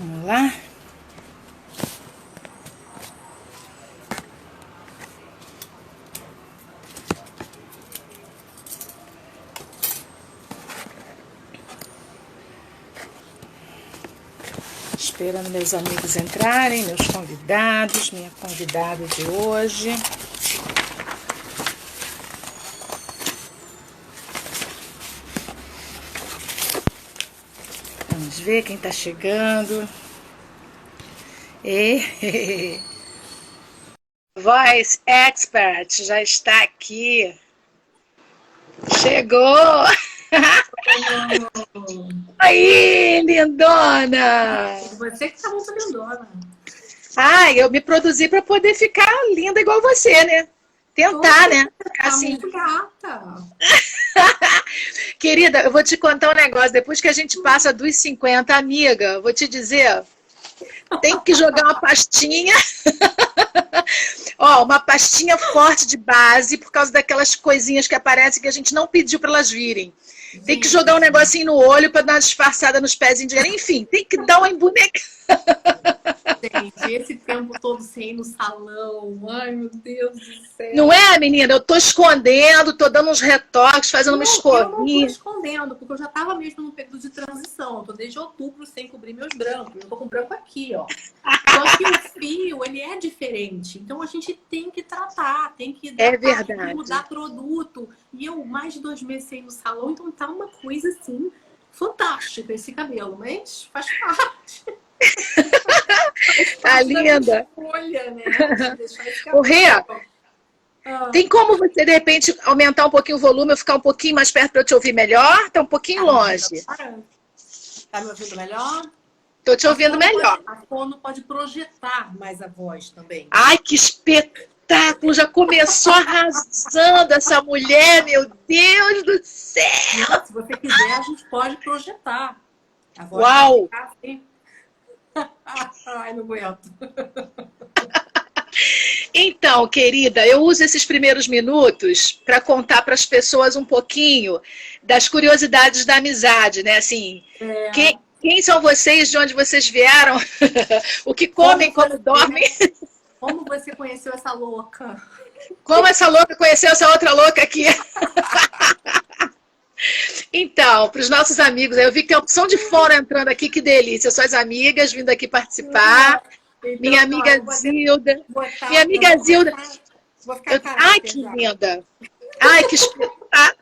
Vamos lá. Esperando meus amigos entrarem, meus convidados, minha convidada de hoje. Vamos ver quem está chegando. Voice Expert já está aqui. Chegou! Aí, lindona! Você que tá muito lindona. Ai, eu me produzi para poder ficar linda igual você, né? Tentar, né? Tá assim. Muito gata. Querida, eu vou te contar um negócio. Depois que a gente passa dos 50, amiga, vou te dizer, tem que jogar uma pastinha. Ó, uma pastinha forte de base, por causa daquelas coisinhas que aparecem que a gente não pediu para elas virem. Tem que jogar um negocinho no olho para dar uma disfarçada nos pezinhos. Enfim, tem que dar uma embonecada. Gente, esse tempo todo sem ir no salão. Ai, meu Deus do céu. Não é, menina? Eu tô escondendo, tô dando uns retoques, fazendo uma escovinha. Eu não tô escondendo, porque eu já tava mesmo no período de transição. Eu tô desde outubro sem cobrir meus brancos. Eu tô com branco aqui, ó. Só que o fio, ele é diferente. Então a gente tem que tratar, tem que dar mudar produto. E eu mais de 2 meses sem ir no salão, então tá uma coisa assim fantástica esse cabelo, mas faz parte. Tá linda. Escolha, né? O Rê, tem como você, de repente, aumentar um pouquinho o volume, ou ficar um pouquinho mais perto para eu te ouvir melhor? Tá um pouquinho longe. Tá me ouvindo melhor? Tô te ouvindo melhor. A fono pode projetar mais a voz também. Ai, que espetáculo! Já começou arrasando essa mulher, meu Deus do céu! Se você quiser, a gente pode projetar. A voz uau! Assim. Ai, não aguento. Então, querida, eu uso esses primeiros minutos para contar para as pessoas um pouquinho das curiosidades da amizade, né? Assim, quem são vocês, de onde vocês vieram, o que comem, como dormem. Como você conheceu essa louca? Como essa louca conheceu essa outra louca aqui? Então, para os nossos amigos, eu vi que tem a opção de fora entrando aqui, que delícia. Suas amigas vindo aqui participar. Então, minha amiga Zilda. Minha amiga Zilda. Ai, que linda. Ai, que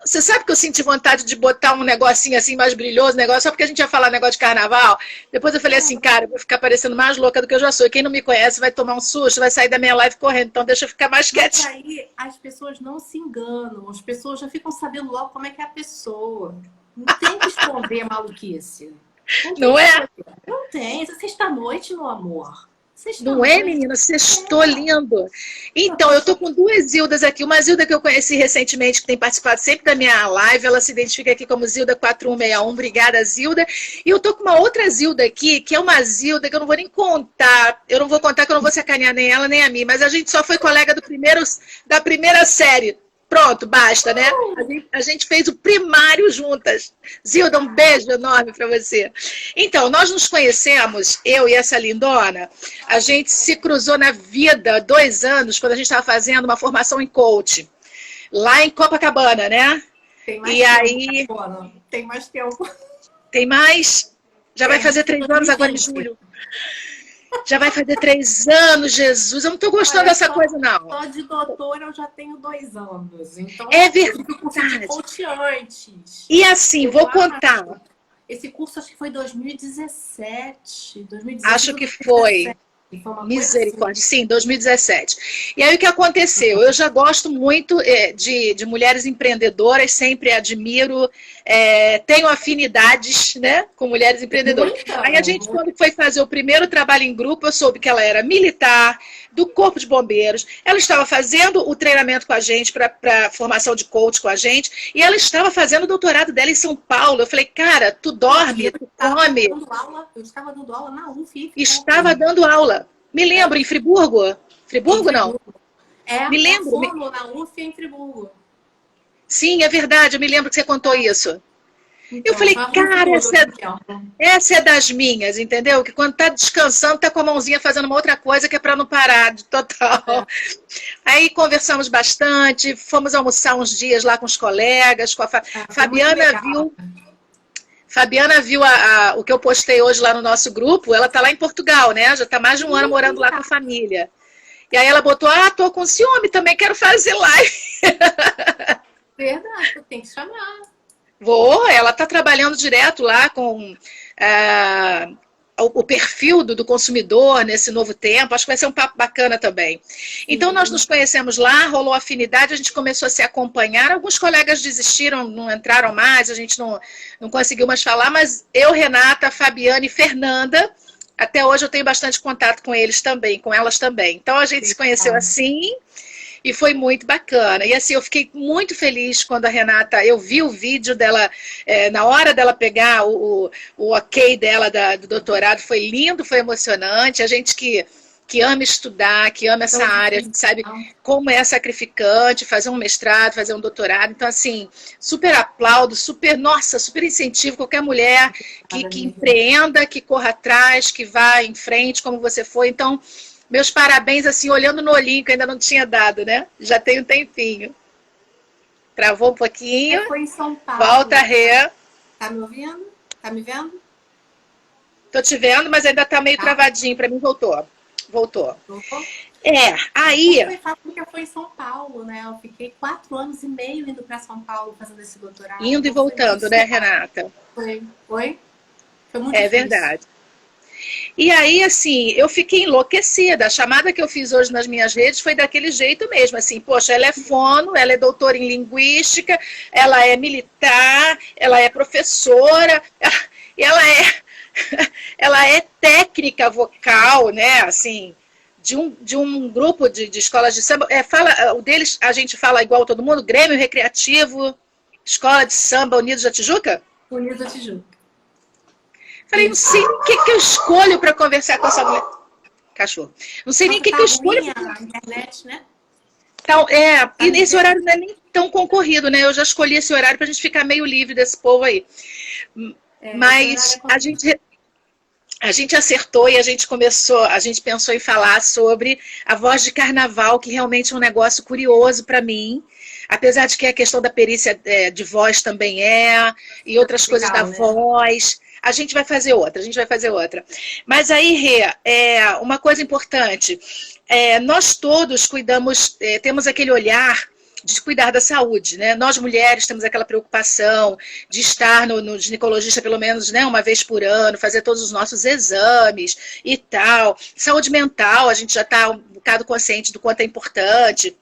você sabe que eu senti vontade de botar um negocinho assim mais brilhoso, negócio, só porque a gente ia falar negócio de carnaval. Depois eu falei assim, cara, eu vou ficar parecendo mais louca do que eu já sou. E quem não me conhece vai tomar um susto, vai sair da minha live correndo. Então deixa eu ficar mais quietinha. Mas aí as pessoas não se enganam. As pessoas já ficam sabendo logo como é que é a pessoa. Não tem que esconder maluquice. Não é? Não tem. Sexta-noite, meu amor. Não é, menina? Sextou lindo. Então, eu tô com 2 Zildas aqui. Uma Zilda que eu conheci recentemente, que tem participado sempre da minha live. Ela se identifica aqui como Zilda4161. Obrigada, Zilda. E eu tô com uma outra Zilda aqui, que é uma Zilda que eu não vou nem contar. Eu não vou contar que eu não vou sacanear nem ela, nem a mim. Mas a gente só foi colega da primeira série. Pronto, basta, né? A gente fez o primário juntas. Zilda, um beijo enorme para você. Então, nós nos conhecemos, eu e essa lindona, a gente se cruzou na vida 2 anos, quando a gente estava fazendo uma formação em coach, lá em Copacabana, né? Tem mais tempo. Tem mais tempo. Tem mais? Já vai fazer 3 anos agora em julho. Já vai fazer 3 anos, Jesus. Eu não tô gostando dessa coisa, não. Só de doutora eu já tenho 2 anos. Então, é verdade. Eu curso de coach antes. E assim, vou contar. Esse curso acho que foi 2017. Acho que foi. Misericórdia, sim, 2017. E aí o que aconteceu? Eu já gosto muito de mulheres empreendedoras, sempre admiro, tenho afinidades, né, com mulheres empreendedoras. Aí a gente, quando foi fazer o primeiro trabalho em grupo, eu soube que ela era militar, do Corpo de Bombeiros, ela estava fazendo o treinamento com a gente, para formação de coach com a gente, e ela estava fazendo o doutorado dela em São Paulo. Eu falei, cara, tu dorme, tu come. Eu estava dando aula na UF. Estava dando aula. Me lembro, em Friburgo? Friburgo, não? Me lembro. Na UF em Friburgo. Sim, é verdade, eu me lembro que você contou isso. Eu Então, falei, faz um cara, tudo ao mesmo tempo. essa é das minhas, entendeu? Que quando tá descansando, tá com a mãozinha fazendo uma outra coisa que é para não parar de total. É, Aí conversamos bastante, fomos almoçar uns dias lá com os colegas, com a foi muito Fabiana legal. viu. Fabiana viu o que eu postei hoje lá no nosso grupo, ela tá lá em Portugal, né? Já tá mais de um ano morando lá com a família. E aí ela botou, tô com ciúme, também quero fazer live. Verdade, tu tem que chamar. Vou, ela está trabalhando direto lá com o perfil do consumidor nesse novo tempo. Acho que vai ser um papo bacana também. Então, nós nos conhecemos lá, rolou afinidade, a gente começou a se acompanhar. Alguns colegas desistiram, não entraram mais, a gente não conseguiu mais falar, mas eu, Renata, Fabiana e Fernanda, até hoje eu tenho bastante contato com eles também, com elas também. Então, a gente se conheceu assim. E foi muito bacana. E assim, eu fiquei muito feliz quando a Renata, eu vi o vídeo dela, na hora dela pegar o ok dela do doutorado, foi lindo, foi emocionante. A gente que ama estudar, que ama essa área, a gente sabe como é sacrificante fazer um mestrado, fazer um doutorado. Então, assim, super aplaudo, nossa, super incentivo qualquer mulher que empreenda, que corra atrás, que vá em frente, como você foi. Então, meus parabéns, assim, olhando no olhinho, que ainda não tinha dado, né? Já tem um tempinho. Travou um pouquinho. Foi em São Paulo. Volta, Rê. Tá me ouvindo? Tá me vendo? Tô te vendo, mas ainda tá meio travadinho. Pra mim, voltou. Voltou. Aí... Foi em São Paulo, né? Eu fiquei 4 anos e meio indo pra São Paulo fazendo esse doutorado. Indo e voltando, né, Renata? Foi muito difícil. Verdade. E aí, assim, eu fiquei enlouquecida. A chamada que eu fiz hoje nas minhas redes foi daquele jeito mesmo, assim, poxa, ela é fono, ela é doutora em linguística, ela é militar, ela é professora, ela é técnica vocal, né, assim, de um grupo de escolas de samba. O deles, a gente fala igual todo mundo, Grêmio Recreativo, Escola de Samba Unidos da Tijuca? Unidos da Tijuca. Falei, não sei nem o que eu escolho para conversar com essa mulher. Cachorro. Não sei nem o que eu escolho. Na internet, né? Então, e nesse horário não é nem tão concorrido, né? Eu já escolhi esse horário para a gente ficar meio livre desse povo aí. Mas a gente acertou e a gente pensou em falar sobre a voz de carnaval, que realmente é um negócio curioso para mim. Apesar de que a questão da perícia de voz também e outras coisas da voz. A gente vai fazer outra. Mas aí, Rê, uma coisa importante, nós todos cuidamos, temos aquele olhar de cuidar da saúde, né? Nós mulheres temos aquela preocupação de estar no ginecologista pelo menos, né, uma vez por ano, fazer todos os nossos exames e tal. Saúde mental, a gente já está um bocado consciente do quanto é importante.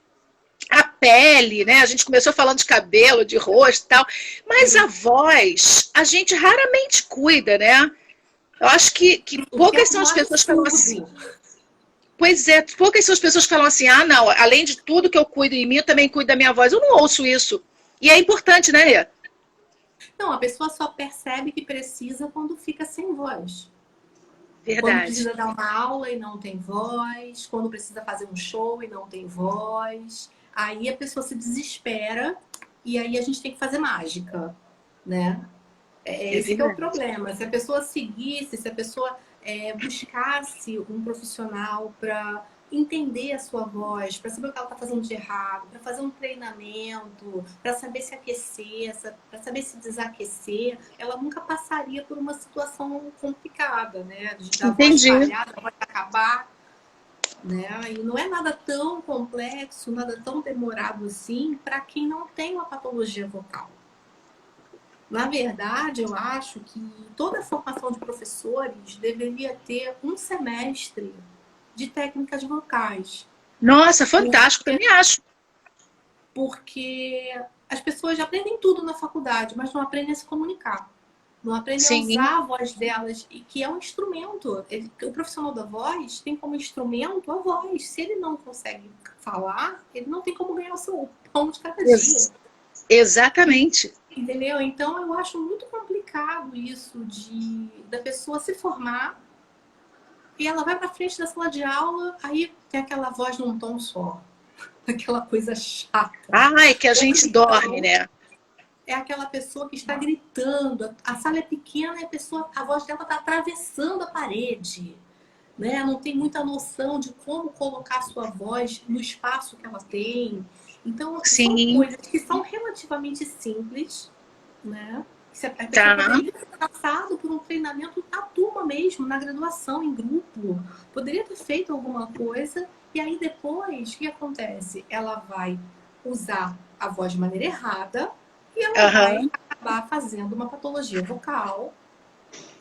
A pele, né? A gente começou falando de cabelo, de rosto e tal, mas a voz, a gente raramente cuida, né? Eu acho que poucas são as pessoas que falam assim. Pois é, poucas são as pessoas que falam assim, não, além de tudo que eu cuido em mim, eu também cuido da minha voz. Eu não ouço isso. E é importante, né, Rê? Não, a pessoa só percebe que precisa quando fica sem voz. Verdade. Quando precisa dar uma aula e não tem voz, quando precisa fazer um show e não tem voz. Aí a pessoa se desespera e aí a gente tem que fazer mágica, né? Esse que é o problema. Se a pessoa seguisse, se a pessoa buscasse um profissional para entender a sua voz, para saber o que ela está fazendo de errado, para fazer um treinamento, para saber se aquecer, para saber se desaquecer, ela nunca passaria por uma situação complicada, né? Da voz falhada, a voz acabar. Né? E não é nada tão complexo, nada tão demorado assim para quem não tem uma patologia vocal. Na verdade, eu acho que toda a formação de professores deveria ter um semestre de técnicas vocais. Nossa, fantástico, também acho. Porque as pessoas já aprendem tudo na faculdade, mas não aprendem a se comunicar. Não aprendem a usar a voz delas, e que é um instrumento. O profissional da voz tem como instrumento a voz. Se ele não consegue falar, ele não tem como ganhar o seu pão de cada dia. Exatamente. Entendeu? Então, eu acho muito complicado isso da pessoa se formar e ela vai para frente da sala de aula, aí tem aquela voz num tom só. Aquela coisa chata. Ai, que a gente dorme, né? é aquela pessoa que está gritando, a sala é pequena e a voz dela está atravessando a parede, né? Não tem muita noção de como colocar a sua voz no espaço que ela tem. Então, são Sim, coisas que são relativamente simples, né? A pessoa tá. poderia ter passado por um treinamento na turma mesmo, na graduação, em grupo. Poderia ter feito alguma coisa. E aí depois, o que acontece? Ela vai usar a voz de maneira errada e ela vai Aham. acabar fazendo uma patologia vocal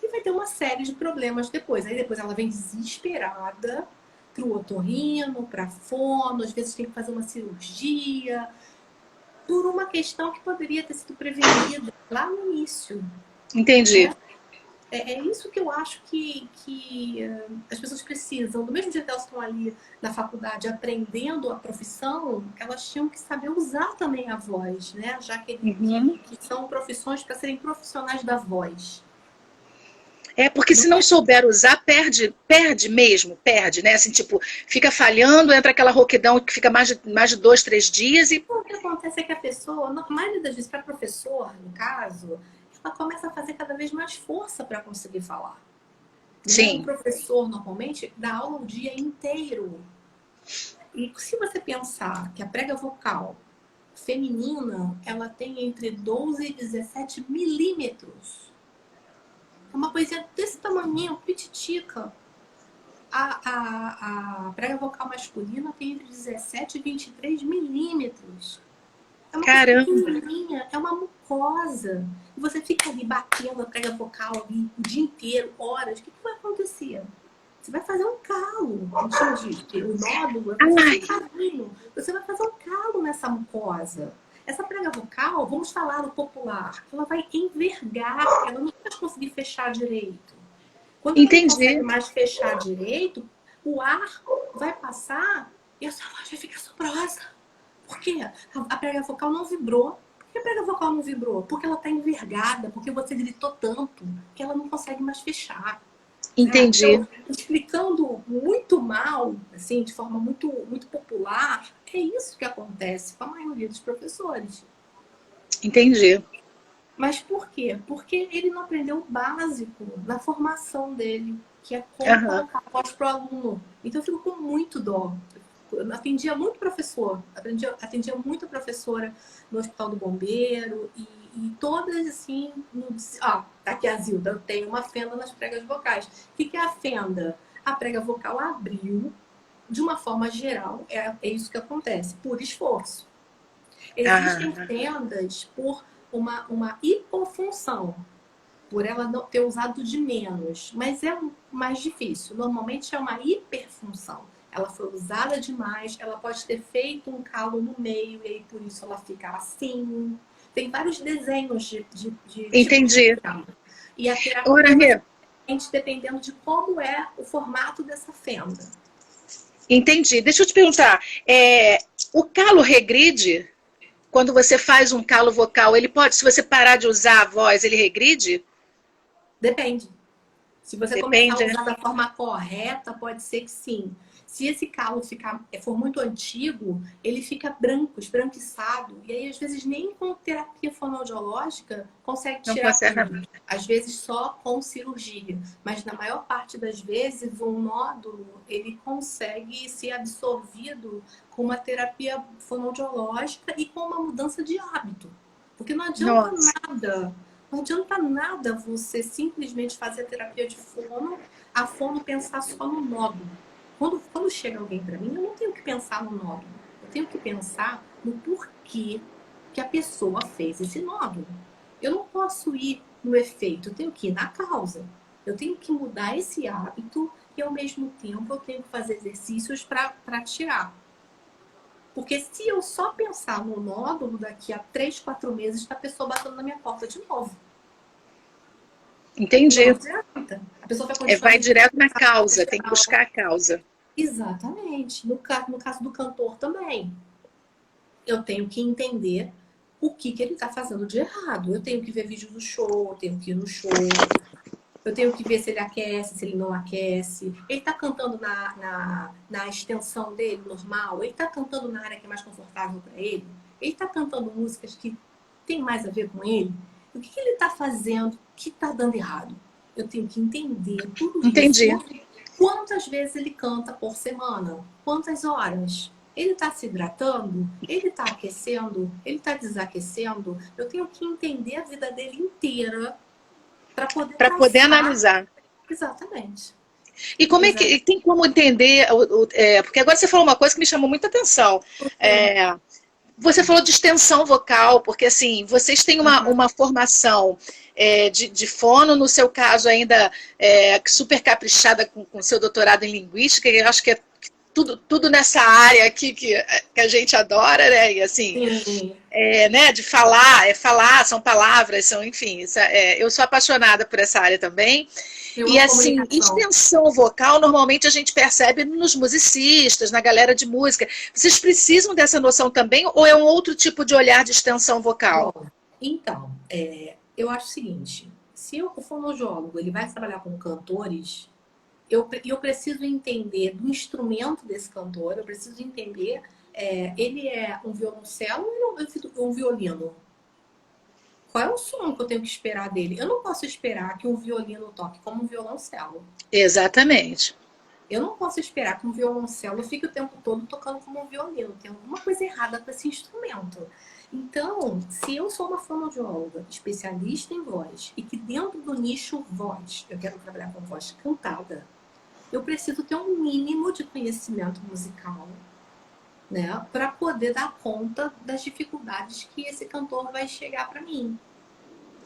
e vai ter uma série de problemas depois. Aí depois ela vem desesperada para o otorrino, para fono, às vezes tem que fazer uma cirurgia por uma questão que poderia ter sido prevenida lá no início. Entendi. Né? É isso que eu acho que as pessoas precisam. Do mesmo jeito que elas estão ali na faculdade aprendendo a profissão, elas tinham que saber usar também a voz, né? Já Uhum. que são profissões para serem profissionais da voz. É, porque se não souber usar, perde mesmo, perde, né? Assim, tipo, fica falhando, entra aquela rouquidão que fica mais de 2, 3 dias e. O que acontece é que a pessoa, na maioria das vezes, para professor, no caso, ela começa a fazer cada vez mais força para conseguir falar. Né? O Sim. professor, normalmente, dá aula o dia inteiro. E se você pensar que a prega vocal feminina, ela tem entre 12 e 17 milímetros. É uma coisinha desse tamanho, pititica. A prega vocal masculina tem entre 17 e 23 milímetros. É uma coisa Caramba. pequenininha, é uma mucosa. E você fica ali batendo a prega vocal ali o dia inteiro, horas. O que vai acontecer? Você vai fazer um calo. Não chama de o nódulo, é como se fosse um calinho. Você vai fazer um calo nessa mucosa. Essa prega vocal, vamos falar no popular, ela vai envergar, ela não vai conseguir fechar direito. Quando ela não consegue Entendi. mais fechar direito, o ar vai passar e a sua voz vai ficar sobrosa. Por quê? A prega vocal não vibrou. Por que a prega vocal não vibrou? Porque ela está envergada, porque você gritou tanto que ela não consegue mais fechar. Entendi. Então, explicando muito mal, assim, de forma muito, muito popular, é isso que acontece com a maioria dos professores. Entendi. Mas por quê? Porque ele não aprendeu o básico na formação dele, que é como Aham. colocar a voz para o aluno. Então eu fico com muito dó. Eu atendia muito professor, atendia muita professora no Hospital do Bombeiro e todas assim, tá aqui a Zilda, eu tenho uma fenda nas pregas vocais. O que é a fenda? A prega vocal abriu, de uma forma geral, é isso que acontece, por esforço. Existem Aham. fendas por uma hipofunção, por ela não ter usado de menos, mas é mais difícil. Normalmente é uma hiperfunção. Ela foi usada demais, ela pode ter feito um calo no meio e aí por isso ela fica assim. Tem vários desenhos de tipos de Entendi. fenda. E a Ora, terapia vai Rê, ser diferente dependendo de como é o formato dessa fenda. entendi. Deixa eu te perguntar. O calo regride? Quando você faz um calo vocal, ele pode, se você parar de usar a voz, ele regride? Depende. Se você começar a Depende, né? usar da forma correta, pode ser que sim. Se esse calo for muito antigo, ele fica branco, esbranquiçado. E aí, às vezes, nem com terapia fonoaudiológica consegue Não tirar conserta tudo. nada. Às vezes, só com cirurgia. Mas, na maior parte das vezes, um nódulo, ele consegue ser absorvido com uma terapia fonoaudiológica e com uma mudança de hábito. Porque não adianta Nossa, nada. Não adianta nada você simplesmente fazer a terapia de fono, a fono pensar só no nódulo. Quando chega alguém para mim, eu não tenho que pensar no nódulo. Eu tenho que pensar no porquê que a pessoa fez esse nódulo. Eu não posso ir no efeito, eu tenho que ir na causa. Eu tenho que mudar esse hábito e, ao mesmo tempo, eu tenho que fazer exercícios para tirar. Porque se eu só pensar no nódulo, daqui a 3, 4 meses, está a pessoa batendo na minha porta de novo. E não entendi. adianta. A pessoa vai continuar Vai me direto na causa, tem que buscar a causa. Exatamente. No caso do cantor também. Eu tenho que entender o que ele está fazendo de errado. Eu tenho que ver vídeo do show, eu tenho que ir no show, eu tenho que ver se ele aquece, se ele não aquece. Ele está cantando na extensão dele, normal? Ele está cantando na área que é mais confortável para ele? Ele está cantando músicas que tem mais a ver com ele? O que ele está fazendo que está dando errado? Eu tenho que entender tudo Entendi. isso. Quantas vezes ele canta por semana? Quantas horas? Ele está se hidratando? Ele está aquecendo? Ele está desaquecendo? Eu tenho que entender a vida dele inteira para poder poder analisar. Exatamente. E como é que tem como entender, porque agora você falou uma coisa que me chamou muita atenção. Você falou de extensão vocal, porque assim, vocês têm uma formação de fono, no seu caso ainda super caprichada com seu doutorado em linguística, e eu acho que é tudo nessa área aqui que a gente adora, né? E assim, né? De falar, são palavras, enfim, eu sou apaixonada por essa área também. E assim, extensão vocal, normalmente a gente percebe nos musicistas, na galera de música. Vocês precisam dessa noção também, ou é um outro tipo de olhar de extensão vocal? Bom, então, eu acho o seguinte, se o fonoaudiólogo ele vai trabalhar com cantores, eu preciso entender do instrumento desse cantor, eu preciso entender, ele é um violoncelo ou um violino? Qual é o som que eu tenho que esperar dele? Eu não posso esperar que um violino toque como um violoncelo. Exatamente. Eu não posso esperar que um violoncelo fique o tempo todo tocando como um violino. Tem alguma coisa errada com esse instrumento. Então, se eu sou uma fonoaudióloga especialista em voz e que dentro do nicho voz, eu quero trabalhar com voz cantada, eu preciso ter um mínimo de conhecimento musical, né, para poder dar conta das dificuldades que esse cantor vai chegar para mim.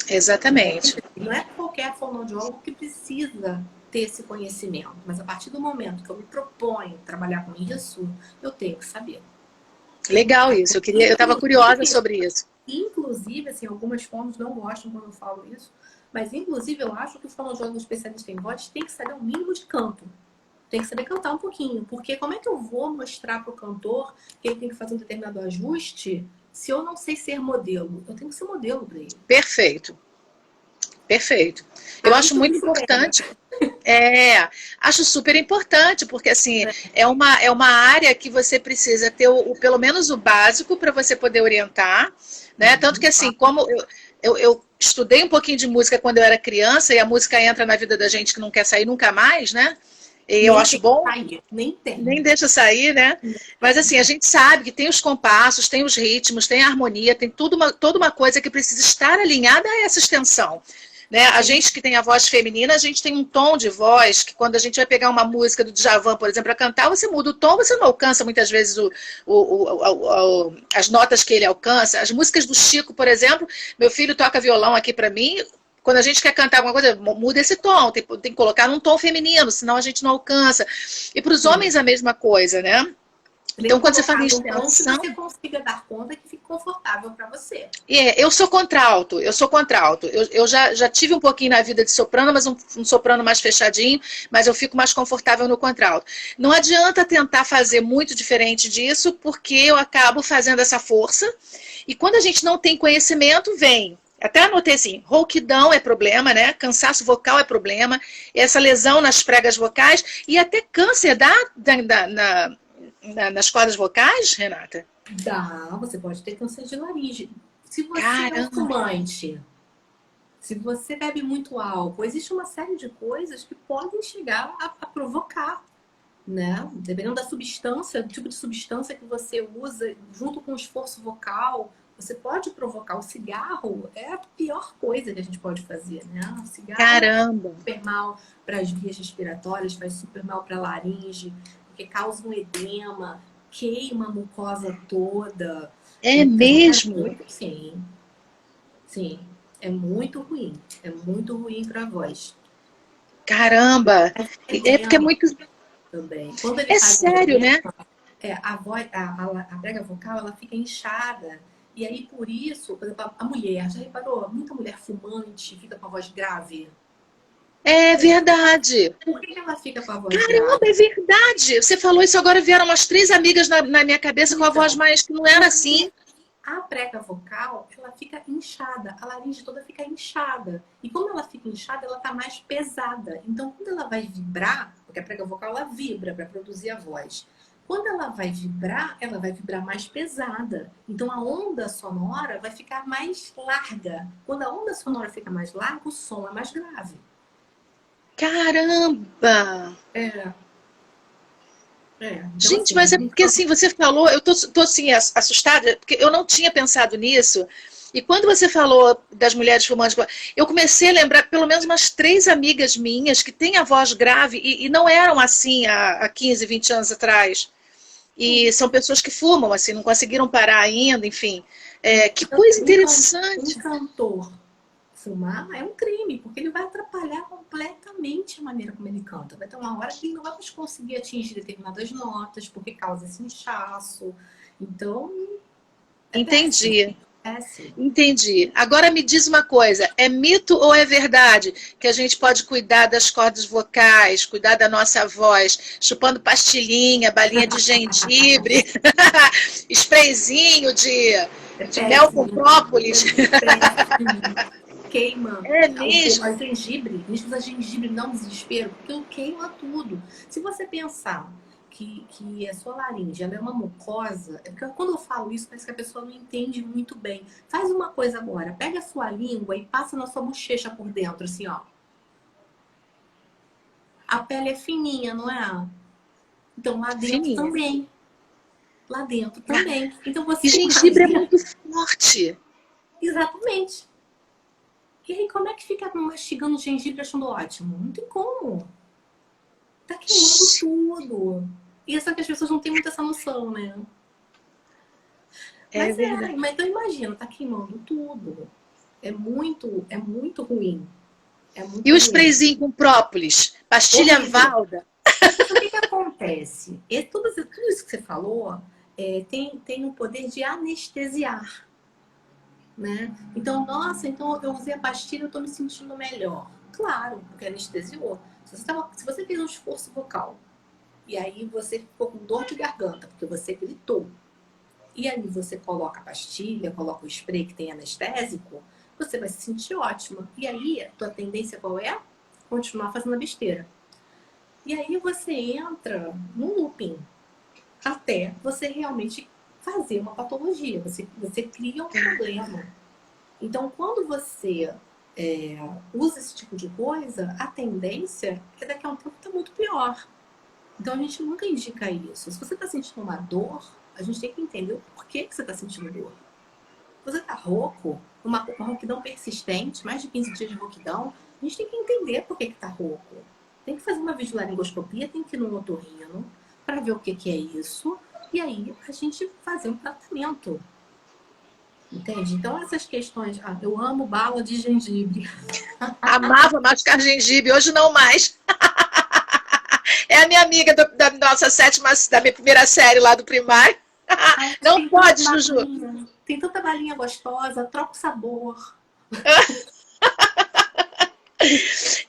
Exatamente. Não é qualquer fonoaudiólogo que precisa ter esse conhecimento, mas a partir do momento que eu me proponho trabalhar com isso, eu tenho que saber. Legal isso, eu estava curiosa sobre isso. Inclusive, assim, algumas fonos não gostam quando eu falo isso, mas inclusive eu acho que o fonoaudiólogo especialista em voz tem que saber o mínimo de canto. Tem que saber cantar um pouquinho, porque como é que eu vou mostrar para o cantor que ele tem que fazer um determinado ajuste se eu não sei ser modelo? Eu tenho que ser modelo para ele. Perfeito. Perfeito. Eu acho muito importante. Acho super importante, porque assim, é uma área que você precisa ter pelo menos o básico para você poder orientar, né? Tanto que assim, como eu estudei um pouquinho de música quando eu era criança, e a música entra na vida da gente que não quer sair nunca mais, né? E eu acho bom. Nem deixa sair, né? Mas assim, a gente sabe que tem os compassos, tem os ritmos, tem a harmonia, tem toda uma coisa que precisa estar alinhada a essa extensão. Né? A gente que tem a voz feminina, a gente tem um tom de voz que quando a gente vai pegar uma música do Djavan, por exemplo, para cantar, você muda o tom, você não alcança muitas vezes as notas que ele alcança. As músicas do Chico, por exemplo, meu filho toca violão aqui para mim, quando a gente quer cantar alguma coisa, muda esse tom, tem que colocar num tom feminino, senão a gente não alcança. E para os homens a mesma coisa, né? Então, quando você fala em extensão... que você consiga dar conta que fique confortável para você. Eu sou contralto. Eu já tive um pouquinho na vida de soprano, mas um soprano mais fechadinho, mas eu fico mais confortável no contralto. Não adianta tentar fazer muito diferente disso, porque eu acabo fazendo essa força. E quando a gente não tem conhecimento, vem... Até anotei assim, rouquidão é problema, né? Cansaço vocal é problema, essa lesão nas pregas vocais e até câncer nas cordas vocais, Renata? Você pode ter câncer de laringe. Se você é um fumante, se você bebe muito álcool, existe uma série de coisas que podem chegar a provocar, né? Dependendo da substância, do tipo de substância que você usa, junto com o esforço vocal, você pode provocar. O cigarro é a pior coisa que a gente pode fazer, né? O cigarro faz super mal para as vias respiratórias, faz super mal para a laringe, porque causa um edema, queima a mucosa toda. É então, mesmo? Sim. Sim. É muito ruim. É muito ruim para a voz. Caramba! É porque é muito... Também. Quando ele sério, né? A voz, a prega vocal, ela fica inchada. E aí, por isso, por exemplo, a mulher, já reparou? Muita mulher fumante fica com a voz grave. É verdade. Por que ela fica com a voz grave? Caramba, é verdade. Você falou isso agora, vieram umas 3 amigas na minha cabeça com a voz mais que não era assim. A prega vocal, ela fica inchada. A laringe toda fica inchada. E como ela fica inchada, ela tá mais pesada. Então, quando ela vai vibrar, porque a prega vocal, ela vibra para produzir a voz. Quando ela vai vibrar mais pesada. Então a onda sonora vai ficar mais larga. Quando a onda sonora fica mais larga, o som é mais grave. Caramba! É, então Gente, assim, a mas é gente porque assim, você falou, eu tô assim, assustada, porque eu não tinha pensado nisso. E quando você falou das mulheres fumantes, eu comecei a lembrar pelo menos umas 3 amigas minhas que têm a voz grave e não eram assim há 15, 20 anos atrás. E são pessoas que fumam, assim, não conseguiram parar ainda, enfim. Que coisa um interessante. cantor fumar é um crime, porque ele vai atrapalhar completamente a maneira como ele canta. Vai ter uma hora que ele não vai mais conseguir atingir determinadas notas, porque causa esse inchaço. Então, é péssimo. Entendi. Péssimo. Entendi. Agora me diz uma coisa, é mito ou é verdade que a gente pode cuidar das cordas vocais, cuidar da nossa voz, chupando pastilhinha, balinha de gengibre, sprayzinho É de mel com péssimo. própolis? Péssimo. Queima. É A mesmo? gengibre, a gente usa gengibre não no desespero, porque ele queima tudo. Se você pensar que a sua laringe ela é uma mucosa, é porque quando eu falo isso, parece que a pessoa não entende muito bem. Faz uma coisa agora, pega a sua língua e passa na sua bochecha por dentro, assim, ó. A pele é fininha, não é? Então lá dentro Fininha. também. Lá dentro também. Então E você gengibre é imagina. muito forte. Exatamente. E aí, como é que fica mastigando gengibre achando ótimo? Não tem como. Tá queimando tudo. E é só que as pessoas não têm muita essa noção, né? É verdade. Mas então imagina, tá queimando tudo. É muito ruim. É E muito o ruim. sprayzinho com própolis, pastilha Horrível. Valda. Mas o que acontece? Tudo isso que você falou tem o poder de anestesiar, né? Então, nossa, então eu usei a pastilha, eu tô me sentindo melhor. Claro, porque anestesiou. Se você fez um esforço vocal e aí você ficou com dor de garganta, porque você gritou, e aí você coloca a pastilha, coloca o spray que tem anestésico, você vai se sentir ótima. E aí, a tua tendência qual é? Continuar fazendo a besteira. E aí você entra num looping até você realmente fazer uma patologia. Você cria um problema. Então, quando você usa esse tipo de coisa, a tendência é daqui a um tempo tá muito pior. Então, a gente nunca indica isso. Se você está sentindo uma dor, a gente tem que entender o porquê que você está sentindo dor. Você está rouco, uma rouquidão persistente, mais de 15 dias de rouquidão, a gente tem que entender por que está rouco. Tem que fazer uma videolaringoscopia, tem que ir no otorrino para ver o que é isso. E aí, a gente fazer um tratamento. Entende? Então, essas questões... eu amo bala de gengibre. Amava mascar gengibre, hoje não mais. É a minha amiga da nossa da minha primeira série lá do primário. Não pode, Juju. Tem tanta balinha gostosa, troca o sabor.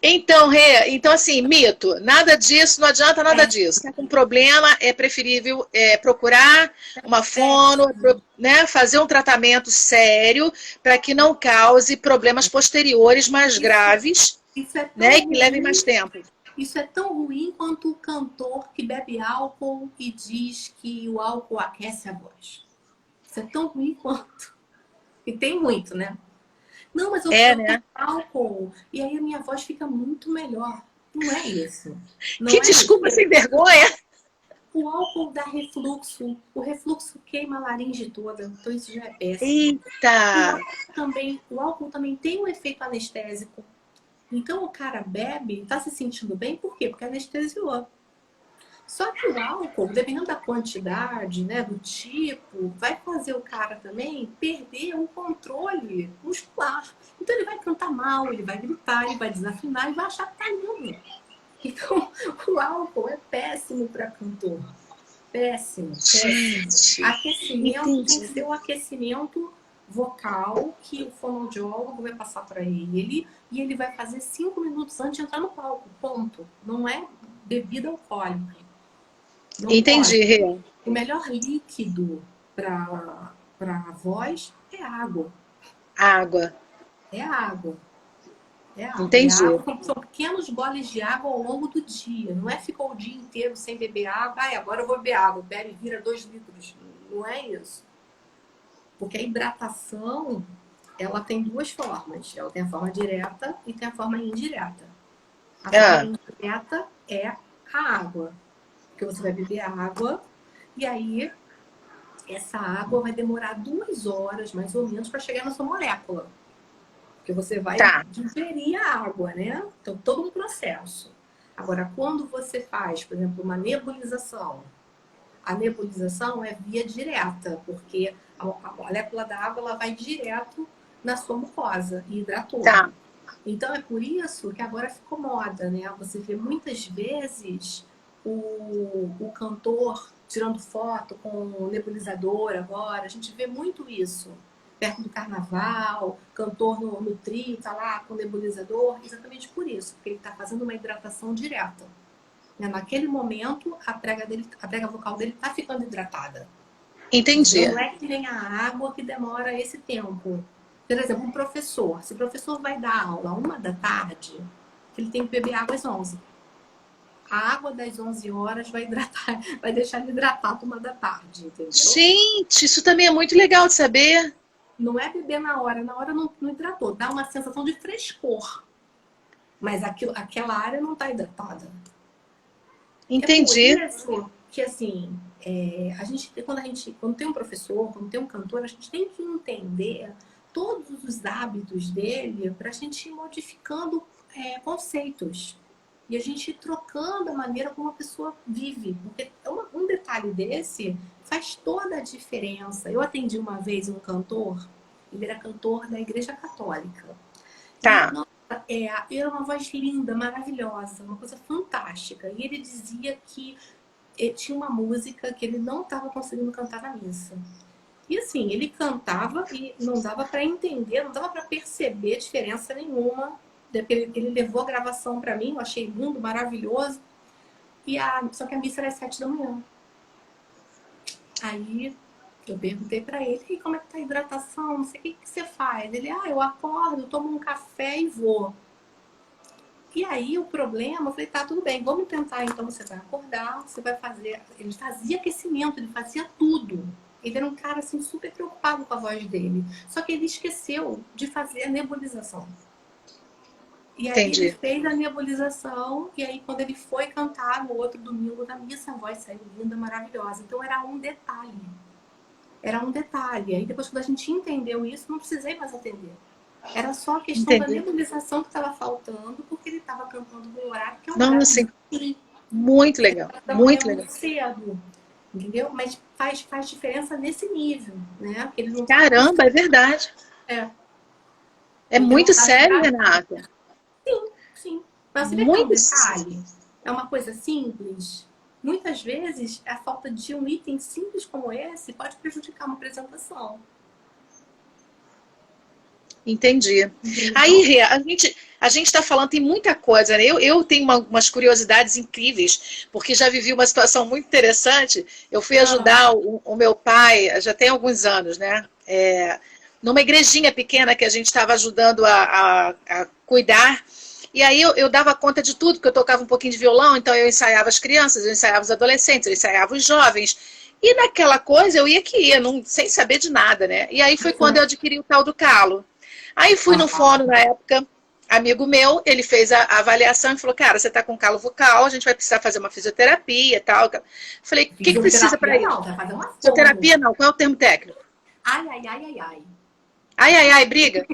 Então, Rê, então assim, mito, nada disso, não adianta nada disso. Tá com problema, é preferível procurar uma fono, né, fazer um tratamento sério para que não cause problemas posteriores mais graves, né, e que levem mais tempo. Isso é tão ruim quanto o cantor que bebe álcool e diz que o álcool aquece a voz. Isso é tão ruim quanto. E tem muito, né? Não, mas eu Né? álcool e aí a minha voz fica muito melhor. Não é isso. Não que é desculpa isso. sem vergonha! O álcool dá refluxo. O refluxo queima a laringe toda. Então isso já é péssimo. Eita! O álcool também tem um efeito anestésico. Então o cara bebe, tá se sentindo bem, por quê? Porque anestesiou. Só que o álcool, dependendo da quantidade, né, do tipo, vai fazer o cara também perder o controle muscular. Então ele vai cantar mal, ele vai gritar, ele vai desafinar e vai achar que tá lindo. Então o álcool é péssimo para cantor. Péssimo, péssimo. Aquecimento tem que ser um aquecimento vocal que o fonoaudiólogo vai passar para ele e ele vai fazer 5 minutos antes de entrar no palco. Ponto. Não é bebida alcoólica. Não Entendi, Rê. O melhor líquido para a voz é água. Água. É água. É água. E a Entendi. água são pequenos goles de água ao longo do dia. Não é ficar o dia inteiro sem beber água. Ai, agora eu vou beber água. Bebe e vira 2 litros. Não é isso. Porque a hidratação, ela tem duas formas. Ela tem a forma direta e tem a forma indireta. A forma indireta é a água. Porque você vai beber água e aí essa água vai demorar 2 horas, mais ou menos, para chegar na sua molécula. Porque você vai digerir a água, né? Então, todo um processo. Agora, quando você faz, por exemplo, uma nebulização, a nebulização é via direta, porque a molécula da água ela vai direto na sua mucosa e hidratou. Então, é por isso que agora ficou moda, né? Você vê muitas vezes o cantor tirando foto com o nebulizador agora. A gente vê muito isso. Perto do carnaval, cantor no trio, tá lá com o nebulizador, exatamente por isso, porque ele está fazendo uma hidratação direta. Naquele momento, a prega vocal dele está ficando hidratada. Entendi. Não é que nem a água que demora esse tempo. Por exemplo, um professor. Se o professor vai dar aula 1h da tarde, ele tem que beber água às 11. A água das 11 horas vai deixar ele hidratado 1h da tarde, entendeu? Gente, isso também é muito legal de saber. Não é beber na hora não hidratou. Dá uma sensação de frescor. Mas aquela área não está hidratada. Entendi. É por isso que, assim, quando tem um professor, quando tem um cantor, a gente tem que entender todos os hábitos dele para a gente ir modificando conceitos. E a gente ir trocando a maneira como a pessoa vive. Porque um detalhe desse faz toda a diferença. Eu atendi uma vez um cantor, ele era cantor da Igreja Católica. Era uma voz linda, maravilhosa, uma coisa fantástica. E ele dizia que tinha uma música que ele não estava conseguindo cantar na missa. E assim, ele cantava e não dava para entender, não dava para perceber diferença nenhuma. Ele levou a gravação para mim, eu achei lindo, maravilhoso. Só que a missa era às 7 da manhã. Aí eu perguntei para ele, e como é que tá a hidratação? Não sei o que você faz. Ele, eu acordo, tomo um café e vou. E aí o problema, eu falei, tá, tudo bem, vamos tentar. Então você vai acordar, você vai fazer. Ele fazia aquecimento, ele fazia tudo. Ele era um cara assim super preocupado com a voz dele. Só que ele esqueceu de fazer a nebulização. E aí ele fez a nebulização, e aí quando ele foi cantar no outro domingo da missa, a voz saiu linda, maravilhosa. Então era um detalhe. Aí depois quando a gente entendeu isso, não precisei mais atender. Era só a questão da nebulização que estava faltando, porque ele estava cantando no horário que é um horário muito legal, muito legal. Cedo, entendeu? Mas faz diferença nesse nível, né? Ele não Caramba, é verdade. É muito sério, Renata. Sim. Mas você vê que é um detalhe, é uma coisa simples. Muitas vezes, a falta de um item simples como esse pode prejudicar uma apresentação. Entendi. Aí, Rê, a gente está falando, tem muita coisa, né? Eu tenho umas curiosidades incríveis, porque já vivi uma situação muito interessante. Eu fui ajudar o meu pai, já tem alguns anos, né? Numa igrejinha pequena que a gente estava ajudando a cuidar. E aí eu dava conta de tudo, porque eu tocava um pouquinho de violão, então eu ensaiava as crianças, eu ensaiava os adolescentes, eu ensaiava os jovens. E naquela coisa eu ia que ia, sem saber de nada, né? E aí foi quando eu adquiri o tal do calo. Aí fui no fono na época, amigo meu, ele fez a avaliação e falou, cara, você tá com calo vocal, a gente vai precisar fazer uma fisioterapia e tal. Falei, o que precisa para isso? Não, vai fazer uma fisioterapia não, qual é o termo técnico? Ai. Ai, briga?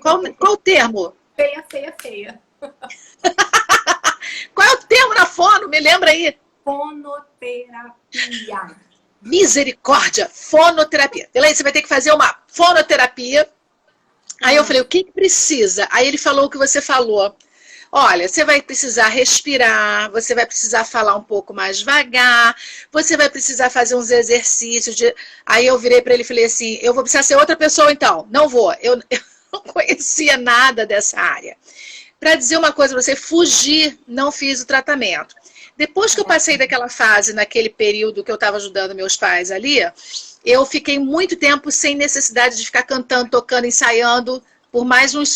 Qual o termo? Feia. Qual é o termo na fono? Me lembra aí. Fonoterapia. Misericórdia, fonoterapia. Beleza, você vai ter que fazer uma fonoterapia. Aí eu falei, o que precisa? Aí ele falou o que você falou. Olha, você vai precisar respirar, você vai precisar falar um pouco mais devagar, você vai precisar fazer uns exercícios. Aí eu virei para ele e falei assim, eu vou precisar ser outra pessoa então. Não vou, eu não conhecia nada dessa área. Para dizer uma coisa, você fugir, não fiz o tratamento. Depois que eu passei daquela fase, naquele período que eu estava ajudando meus pais ali, eu fiquei muito tempo sem necessidade de ficar cantando, tocando, ensaiando, por mais uns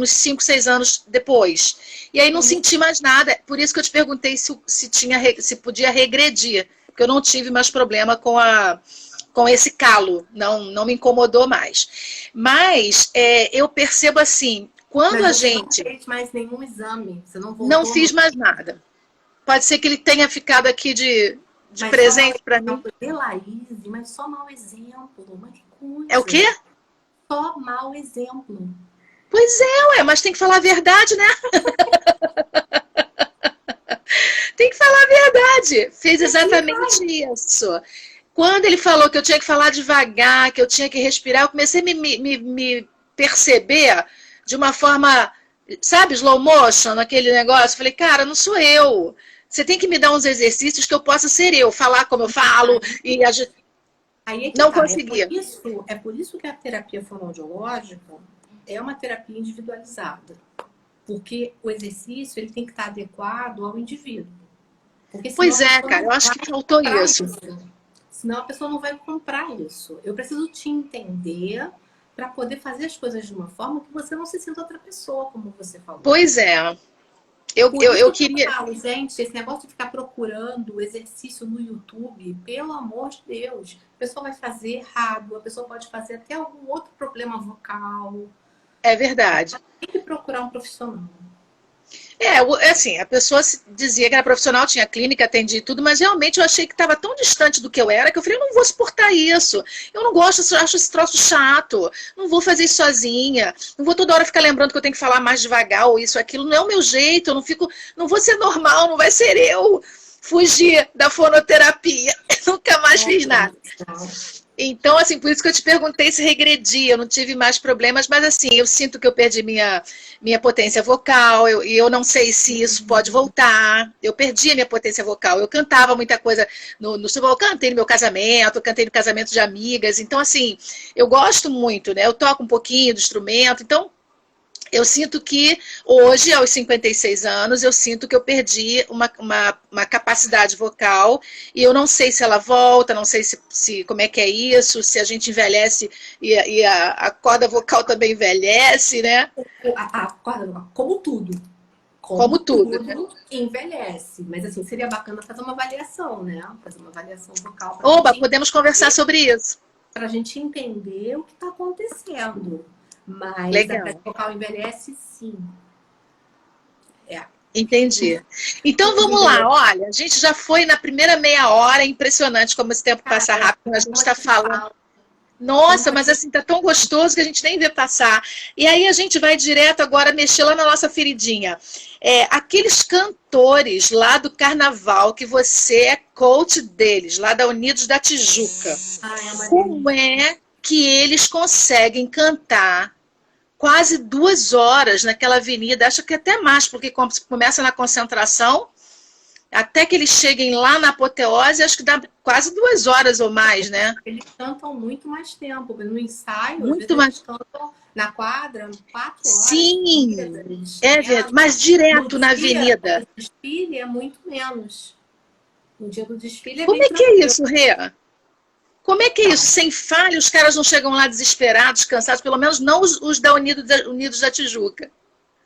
5, 6 anos depois. E aí não senti mais nada, por isso que eu te perguntei se podia regredir, porque eu não tive mais problema com esse calo, não me incomodou mais. Mas eu percebo assim, quando Mas a você não gente... fez mais nenhum exame, você não Não voltou fiz mais nada. Pode ser que ele tenha ficado aqui de Mas só mau presente para mim. exemplo, Laís, mas só mau exemplo, mas que É o quê? coisa. Só mau exemplo. Pois é, ué, mas tem que falar a verdade, né? Tem que falar a verdade. Fez exatamente isso. Quando ele falou que eu tinha que falar devagar, que eu tinha que respirar, eu comecei a me perceber de uma forma, sabe, slow motion, aquele negócio. Falei, cara, não sou eu. Você tem que me dar uns exercícios que eu possa ser eu, falar como eu falo e Aí é que não tá. conseguia. É por isso que a terapia fonoaudiológica é uma terapia individualizada. Porque o exercício ele tem que estar adequado ao indivíduo. Porque senão Pois a é, pessoa cara, não eu acho vai que faltou comprar isso. isso. Senão a pessoa não vai comprar isso. Eu preciso te entender para poder fazer as coisas de uma forma que você não se sinta outra pessoa, como você falou. Pois é. Por isso Eu que eu queria. falo, gente, esse negócio de ficar procurando exercício no YouTube, pelo amor de Deus, a pessoa vai fazer errado, a pessoa pode fazer até algum outro problema vocal. É verdade. Tem que procurar um profissional. Assim, a pessoa dizia que era profissional, tinha clínica, atendia tudo, mas realmente eu achei que estava tão distante do que eu era, que eu falei, eu não vou suportar isso. Eu não gosto, eu acho esse troço chato. Não vou fazer isso sozinha. Não vou toda hora ficar lembrando que eu tenho que falar mais devagar ou isso, aquilo. Não é o meu jeito, eu não vou ser normal, não vai ser eu. Fugir da fonoterapia. Nunca mais fiz nada. Então, assim, por isso que eu te perguntei se regredia, eu não tive mais problemas, mas assim, eu sinto que eu perdi minha potência vocal, e eu não sei se isso pode voltar. Eu perdi a minha potência vocal, eu cantava muita coisa eu cantei no meu casamento, eu cantei no casamento de amigas, então assim, eu gosto muito, né? Eu toco um pouquinho do instrumento, então eu sinto que hoje, aos 56 anos, eu sinto que eu perdi uma capacidade vocal e eu não sei se ela volta, não sei se como é que é isso, se a gente envelhece e a corda vocal também envelhece, né? Como tudo. Como tudo, né? Envelhece. Mas assim, seria bacana fazer uma avaliação, né? Fazer uma avaliação vocal Oba, podemos conversar sobre isso. para a gente entender o que está acontecendo. Mas Legal. a corda vocal envelhece, sim. Entendi. Então vamos lá, olha, a gente já foi na primeira meia hora, é impressionante como esse tempo passa rápido, a gente está falando. Nossa, mas assim, tá tão gostoso que a gente nem vê passar. E aí a gente vai direto agora mexer lá na nossa feridinha. Aqueles cantores lá do carnaval, que você é coach deles, lá da Unidos da Tijuca. Como é que eles conseguem cantar quase 2 horas naquela avenida? Acho que até mais, porque começa na concentração, até que eles cheguem lá na apoteose, acho que dá quase 2 horas ou mais, né? Eles cantam muito mais tempo. No ensaio, muito mais. Eles cantam na quadra 4 horas. Sim, é verdade, mas direto na avenida. No desfile é muito menos. No dia do desfile é Como bem é que é isso, Rê? Como é que é isso? Sem falha, os caras não chegam lá desesperados, cansados, pelo menos não os da Unidos da Tijuca.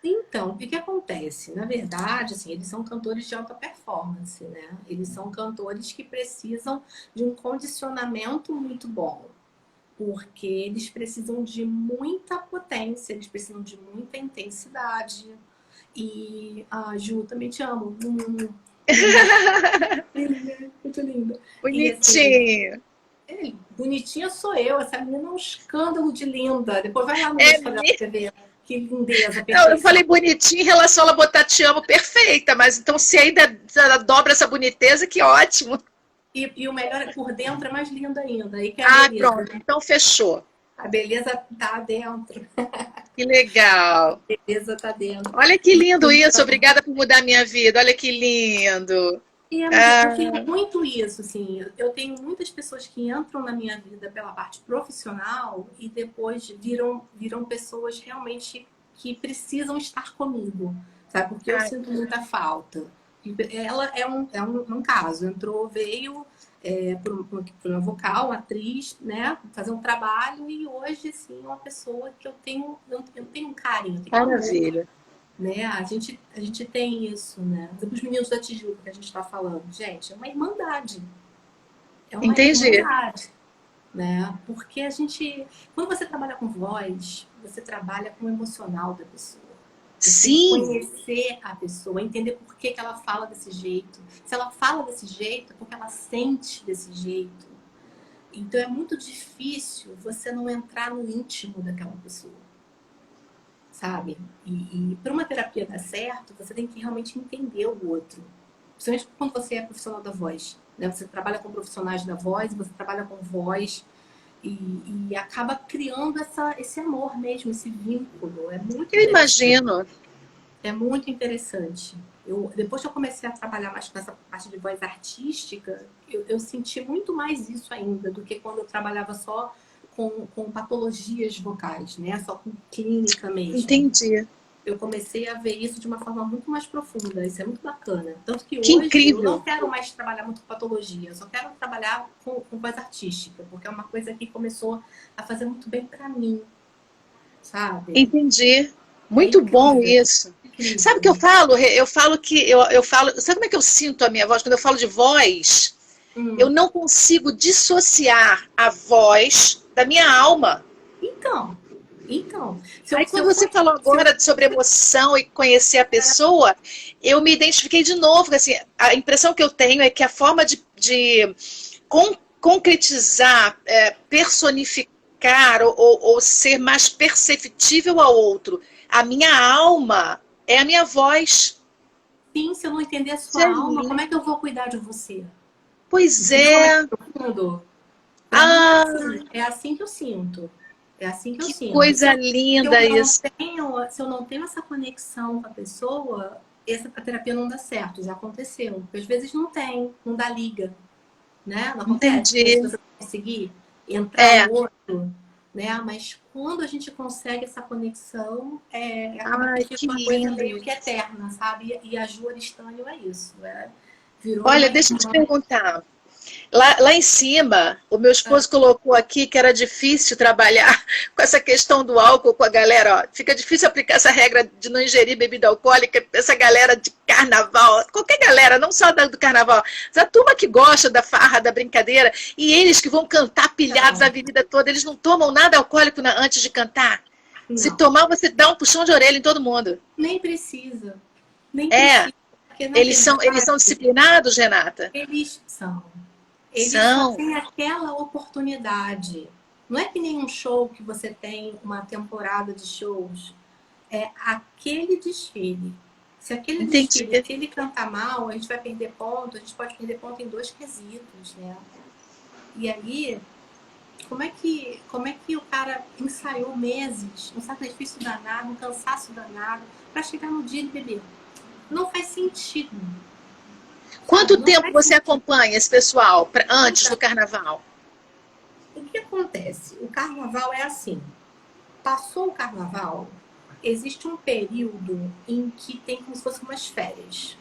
Então, o que acontece? Na verdade, assim, eles são cantores de alta performance, né? Eles são cantores que precisam de um condicionamento muito bom, porque eles precisam de muita potência, eles precisam de muita intensidade. E a Ju, também te amo. Muito linda. Bonitinho. Bonitinha sou eu, essa menina é um escândalo de linda. Depois vai lá no Instagram pra você ver. Que lindeza, não, eu falei bonitinho em relação a ela botar te amo perfeita, mas então se ainda dobra essa boniteza, que ótimo. E o melhor é por dentro, é mais linda ainda. Aí que é a beleza, pronto, né? Então fechou. A beleza tá dentro. Que legal. A beleza tá dentro. Olha que lindo isso, obrigada por mudar a minha vida, olha que lindo. Eu tenho muito isso, assim. Eu tenho muitas pessoas que entram na minha vida pela parte profissional e depois viram pessoas realmente que precisam estar comigo, sabe? Porque eu sinto muita falta. Ela é um caso, veio por uma vocal, atriz, né? Fazer um trabalho e hoje, assim, é uma pessoa que eu tenho um carinho, eu tenho um amor, Maravilha. né? A gente tem isso, né? Os meninos da Tijuca que a gente está falando, gente, é uma irmandade. É uma Entendi. irmandade, né? Porque a gente, quando você trabalha com voz, você trabalha com o emocional da pessoa. Você tem que Sim, conhecer a pessoa, entender por que ela fala desse jeito. Se ela fala desse jeito, é porque ela sente desse jeito. Então é muito difícil você não entrar no íntimo daquela pessoa, sabe? E para uma terapia dar certo, você tem que realmente entender o outro. Principalmente quando você é profissional da voz, né? Você trabalha com profissionais da voz, você trabalha com voz e acaba criando esse amor mesmo, esse vínculo. É muito eu interessante. imagino. É muito interessante. Depois que eu comecei a trabalhar mais com essa parte de voz artística, eu senti muito mais isso ainda do que quando eu trabalhava só com patologias vocais, né? Só com clínica mesmo. Entendi. Eu comecei a ver isso de uma forma muito mais profunda. Isso é muito bacana. Tanto que Que hoje eu não incrível. quero mais trabalhar muito com patologia. Eu só quero trabalhar com voz artística, porque é uma coisa que começou a fazer muito bem pra mim, sabe? Entendi. É Muito bom incrível. isso. Sabe o que Incrível. eu falo? Eu falo que eu falo. Sabe como é que eu sinto a minha voz? Quando eu falo de voz, eu Hum. não consigo dissociar a voz da minha alma. Então, então, Aí, se quando eu você for, falou se eu, agora sobre emoção e conhecer a pessoa, eu me identifiquei de novo. Assim, a impressão que eu tenho é que a forma de concretizar, personificar ou ser mais perceptível ao outro, a minha alma é a minha voz. sim, se eu não entender a Isso sua é alma, como é que lindo. eu vou cuidar de você? Pois Entendeu como é que é. é profundo? Pra mim é Ah, assim, é assim que eu sinto. É assim que eu que sinto. coisa linda isso. Se eu não tenho essa conexão com a pessoa, a terapia não dá certo. Já aconteceu. Porque às vezes não tem, não dá liga, né? Não acontece. Às vezes Entendi. você não conseguir entrar É. no outro, né? Mas quando a gente consegue essa conexão, acaba que Ai, fica que uma coisa lindo meio que isso. eterna, sabe? E a Ju Aristânio é isso. Virou Olha, uma deixa eu te irmã. perguntar. Lá em cima, o meu Ah, esposo colocou aqui que era difícil trabalhar com essa questão do álcool com a galera. Ó. Fica difícil aplicar essa regra de não ingerir bebida alcoólica, essa galera de carnaval, qualquer galera, não só do carnaval, mas a turma que gosta da farra, da brincadeira, e eles que vão cantar pilhados a não, avenida toda, eles não tomam nada alcoólico antes de cantar. Se não. tomar, você dá um puxão de orelha em todo mundo. Nem precisa. Nem É, precisa. Porque, na eles são verdade, disciplinados, Renata? eles são. Eles só São. têm aquela oportunidade. Não é que nem um show que você tem uma temporada de shows. É aquele desfile. Se aquele Entendi. desfile, se ele cantar mal, a gente vai perder ponto. A gente pode perder ponto em dois quesitos, né? E aí, como é que o cara ensaiou meses, um sacrifício danado, um cansaço danado, para chegar no dia de beber? Não faz sentido, sabe? Quanto Não tempo faz você sentido. acompanha esse pessoal antes Então, do carnaval? o que acontece? O carnaval é assim. Passou o carnaval, existe um período em que tem como se fossem umas férias,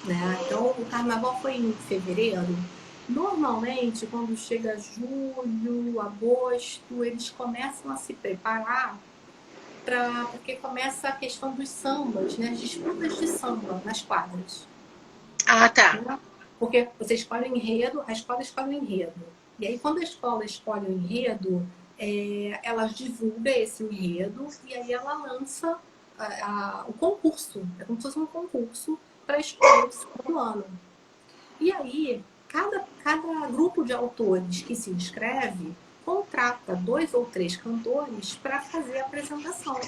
né? Então, o carnaval foi em fevereiro. Normalmente, quando chega julho, agosto, eles começam a se preparar porque começa a questão dos sambas, né? As disputas de samba nas quadras. Ah, tá. Né? Porque você escolhe o enredo, a escola escolhe o enredo. E aí, quando a escola escolhe o enredo, ela divulga esse enredo e aí ela lança o concurso. É como se fosse um concurso para escolher o segundo ano. E aí, cada grupo de autores que se inscreve contrata 2 ou 3 cantores para fazer a apresentação.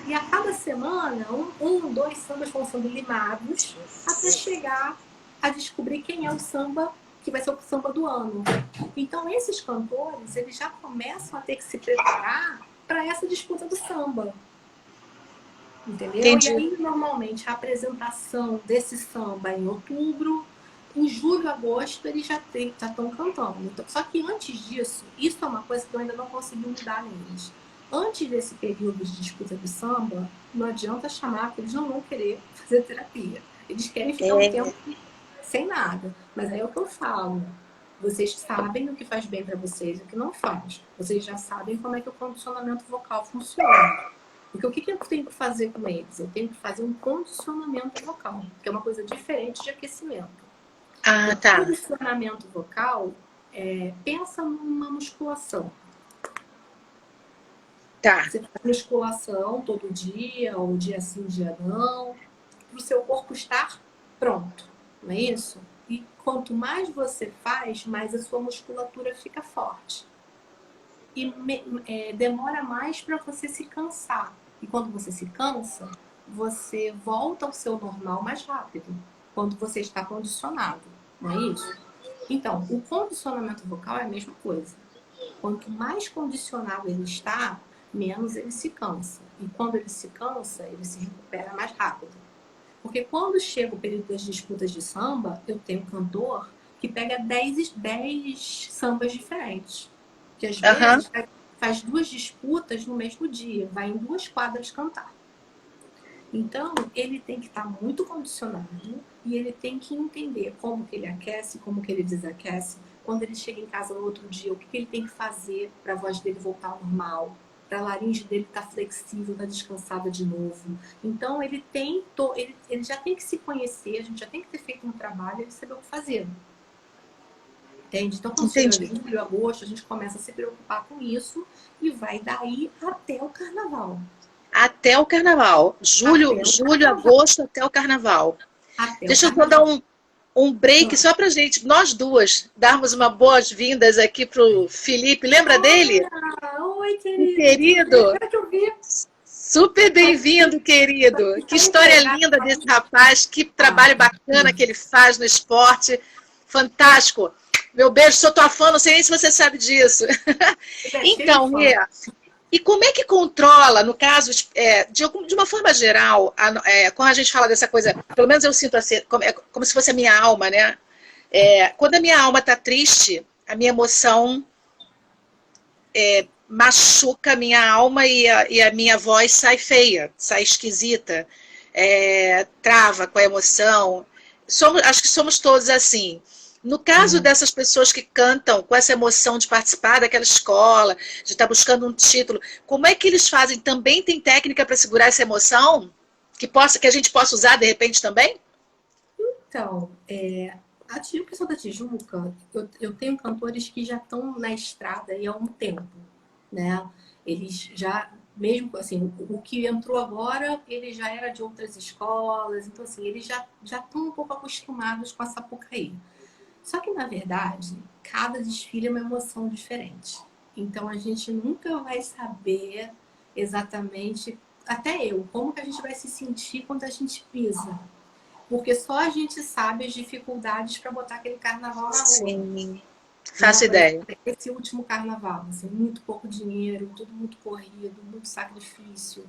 E a cada semana, dois sambas vão sendo limados até chegar a descobrir quem é o samba que vai ser o samba do ano. Então, esses cantores, eles já começam a ter que se preparar para essa disputa do samba. Entendeu? E Entendi. aí, normalmente, a apresentação desse samba é em outubro, em julho, agosto, eles já estão cantando. Então, só que antes disso, isso é uma coisa que eu ainda não consegui mudar neles. Antes desse período de disputa de samba, não adianta chamar, porque eles não vão querer fazer terapia. Eles querem ficar um tempo sem nada. Mas aí é o que eu falo. Vocês sabem o que faz bem para vocês e o que não faz. Vocês já sabem como é que o condicionamento vocal funciona. Porque o que eu tenho que fazer com eles? Eu tenho que fazer um condicionamento vocal, que é uma coisa diferente de aquecimento. Ah, o tá. condicionamento vocal, pensa numa musculação. Tá. Você faz musculação todo dia, ou dia sim, dia não, para o seu corpo estar pronto, não é isso? E quanto mais você faz, mais a sua musculatura fica forte. E demora mais para você se cansar. E quando você se cansa, você volta ao seu normal mais rápido, quando você está condicionado, não é isso? Então, o condicionamento vocal é a mesma coisa. Quanto mais condicionado ele está, menos ele se cansa. E quando ele se cansa, ele se recupera mais rápido. Porque quando chega o período das disputas de samba, eu tenho um cantor que pega 10 sambas diferentes. Que às vezes faz 2 disputas no mesmo dia, vai em 2 quadras cantar. Então, ele tem que estar muito condicionado e ele tem que entender como que ele aquece, como que ele desaquece. Quando ele chega em casa no outro dia, o que ele tem que fazer para a voz dele voltar ao normal, para a laringe dele estar flexível, estar descansada de novo. Então, ele já tem que se conhecer, a gente já tem que ter feito um trabalho e saber o que fazer. Entende? Então, quando chega julho, agosto, a gente começa a se preocupar com isso e vai daí até o carnaval. Até o carnaval. Julho, agosto, até o carnaval. Deixa eu só dar um break só pra gente, nós duas, darmos uma boas-vindas aqui pro Felipe. Lembra dele? Oi, querido. Querido. Super bem-vindo, querido. Que história linda desse rapaz, que trabalho bacana que ele faz no esporte. Fantástico. Meu beijo, sou tua fã, não sei nem se você sabe disso. Então, Mia, e como é que controla, no caso, de uma forma geral, quando a gente fala dessa coisa, pelo menos eu sinto assim, como se fosse a minha alma, né? Quando a minha alma está triste, a minha emoção machuca a minha alma e a minha voz sai feia, sai esquisita, trava com a emoção. Acho que somos todos assim. No caso dessas pessoas que cantam com essa emoção de participar daquela escola, de estar buscando um título, como é que eles fazem? Também tem técnica para segurar essa emoção? Que a gente possa usar de repente também? Então, a questão da Tijuca, eu tenho cantores que já estão na estrada aí há um tempo, né? Eles já, mesmo assim, o que entrou agora, ele já era de outras escolas, então assim, eles já estão um pouco acostumados com a Sapucaí. Só que, na verdade, cada desfile é uma emoção diferente. Então, a gente nunca vai saber exatamente, até eu, como que a gente vai se sentir quando a gente pisa. Porque só a gente sabe as dificuldades para botar aquele carnaval na rua. Sim, faço ideia. Esse último carnaval, assim, muito pouco dinheiro, tudo muito corrido, muito sacrifício.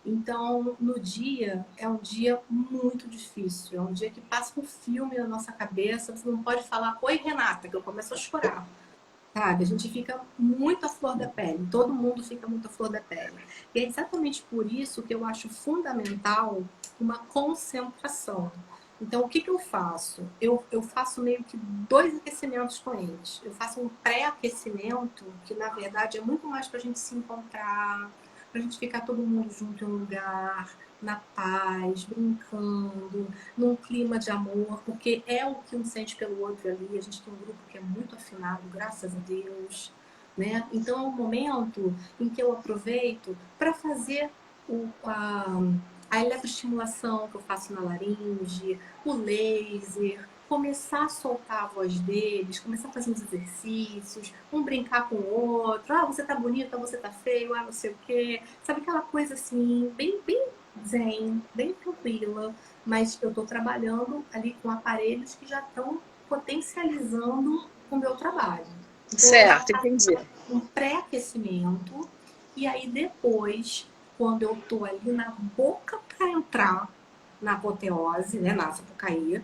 Então, no dia, é um dia muito difícil. É um dia que passa um filme na nossa cabeça. Você não pode falar, oi, Renata, que eu começo a chorar. Sabe? A gente fica muito à flor da pele. Todo mundo fica muito à flor da pele. E é exatamente por isso que eu acho fundamental uma concentração. Então, o que eu faço? Eu faço meio que 2 aquecimentos com eles. Eu faço um pré-aquecimento, que na verdade é muito mais para a gente se encontrar, pra gente ficar todo mundo junto em um lugar, na paz, brincando, num clima de amor, porque é o que um sente pelo outro ali. A gente tem um grupo que é muito afinado, graças a Deus, né? Então é um momento em que eu aproveito para fazer a eletroestimulação que eu faço na laringe, o laser, começar a soltar a voz deles, começar a fazer uns exercícios, um brincar com o outro, você tá bonita, você tá feio, não sei o quê. Sabe aquela coisa assim, bem zen, bem tranquila, mas eu tô trabalhando ali com aparelhos que já estão potencializando o meu trabalho. Então, certo, entendi. Um pré-aquecimento e aí depois, quando eu tô ali na boca para entrar na apoteose, né, na Sapucaí,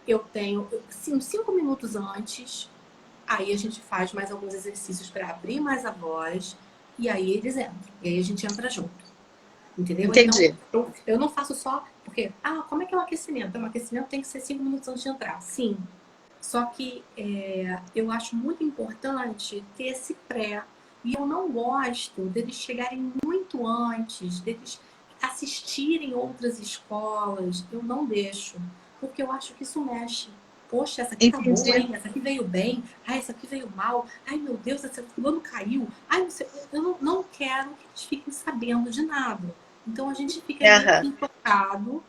eu tenho, assim, 5 minutos antes, aí a gente faz mais alguns exercícios para abrir mais a voz, e aí eles entram. E aí a gente entra junto. Entendeu? Entendi. Então, eu não faço só... Porque, como é que é o aquecimento? O aquecimento tem que ser 5 minutos antes de entrar. Sim. Só que eu acho muito importante ter esse pré. E eu não gosto deles chegarem muito antes, deles assistirem outras escolas. Eu não deixo. Porque eu acho que isso mexe. Poxa, essa aqui tá boa, Entendi. hein? Essa aqui veio bem. Ai, essa aqui veio mal. Ai, meu Deus, essa fulano caiu. Ai, eu não quero que eles fiquem sabendo de nada. Então a gente fica meio que Aham. intocado,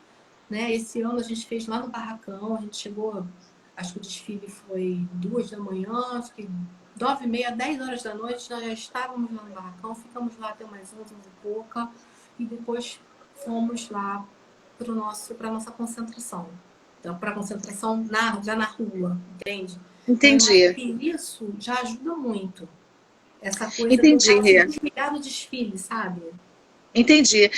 né? Esse ano a gente fez lá no Barracão, a gente chegou, acho que o desfile foi 2 da manhã, acho que 9h30, 10 horas da noite, nós já estávamos lá no Barracão, ficamos lá até umas 11 e pouca, e depois fomos lá para a nossa concentração. Então, para a concentração já na rua, entende? Então, eu acho Entendi. que isso já ajuda muito. Essa coisa do Entendi, cara se Rê. desligar do desfile, sabe? Entendi.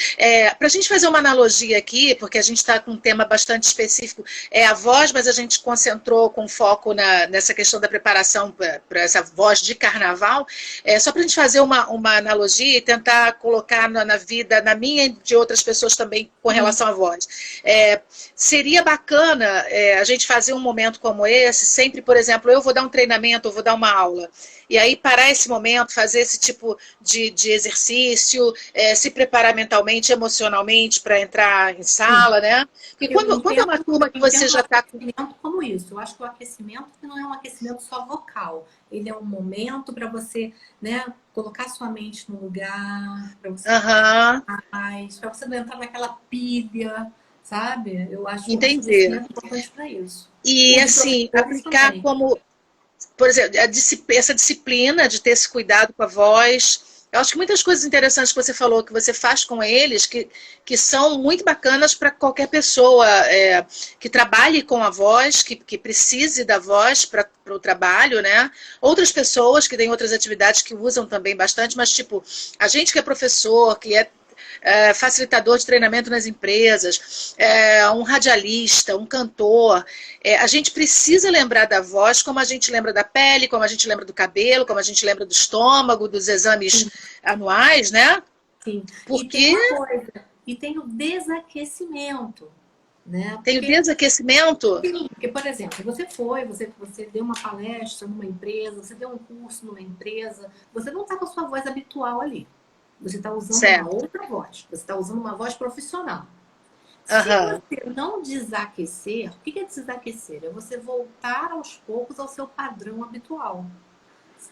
Para a gente fazer uma analogia aqui, porque a gente está com um tema bastante específico, é a voz, mas a gente concentrou com foco nessa questão da preparação para essa voz de carnaval. Só para a gente fazer uma analogia e tentar colocar na vida, na minha e de outras pessoas também, com relação à voz. Seria bacana a gente fazer um momento como esse, sempre, por exemplo, eu vou dar um treinamento, eu vou dar uma aula, e aí parar esse momento, fazer esse tipo de exercício, se preparar mentalmente, emocionalmente para entrar em Sim. sala, né? Porque Eu quando é uma turma que você entendo o já está com... aquecimento como isso. Eu acho que o aquecimento não é um aquecimento só vocal. Ele é um momento para você, né, colocar sua mente no lugar, para você Aham, mais, para você não entrar naquela pilha, sabe? Eu acho o entendi. aquecimento importante para isso. E O de assim, professores aplicar também. como, por exemplo, essa disciplina de ter esse cuidado com a voz. Eu acho que muitas coisas interessantes que você falou, que você faz com eles, que são muito bacanas para qualquer pessoa que trabalhe com a voz, que precise da voz para o trabalho, né? Outras pessoas que têm outras atividades que usam também bastante, mas tipo, a gente que é professor, que é facilitador de treinamento nas empresas, um radialista, um cantor. A gente precisa lembrar da voz como a gente lembra da pele, como a gente lembra do cabelo, como a gente lembra do estômago, dos exames Sim, anuais, né? sim. E tem Porque uma coisa, e tem o desaquecimento, né? tem o Porque desaquecimento. sim, porque, por exemplo, você deu uma palestra numa empresa, você deu um curso numa empresa, você não está com a sua voz habitual ali. Você está usando uma Certo. outra voz, você está usando uma voz profissional. Se Aham. você não desaquecer, o que é desaquecer? É você voltar aos poucos ao seu padrão habitual.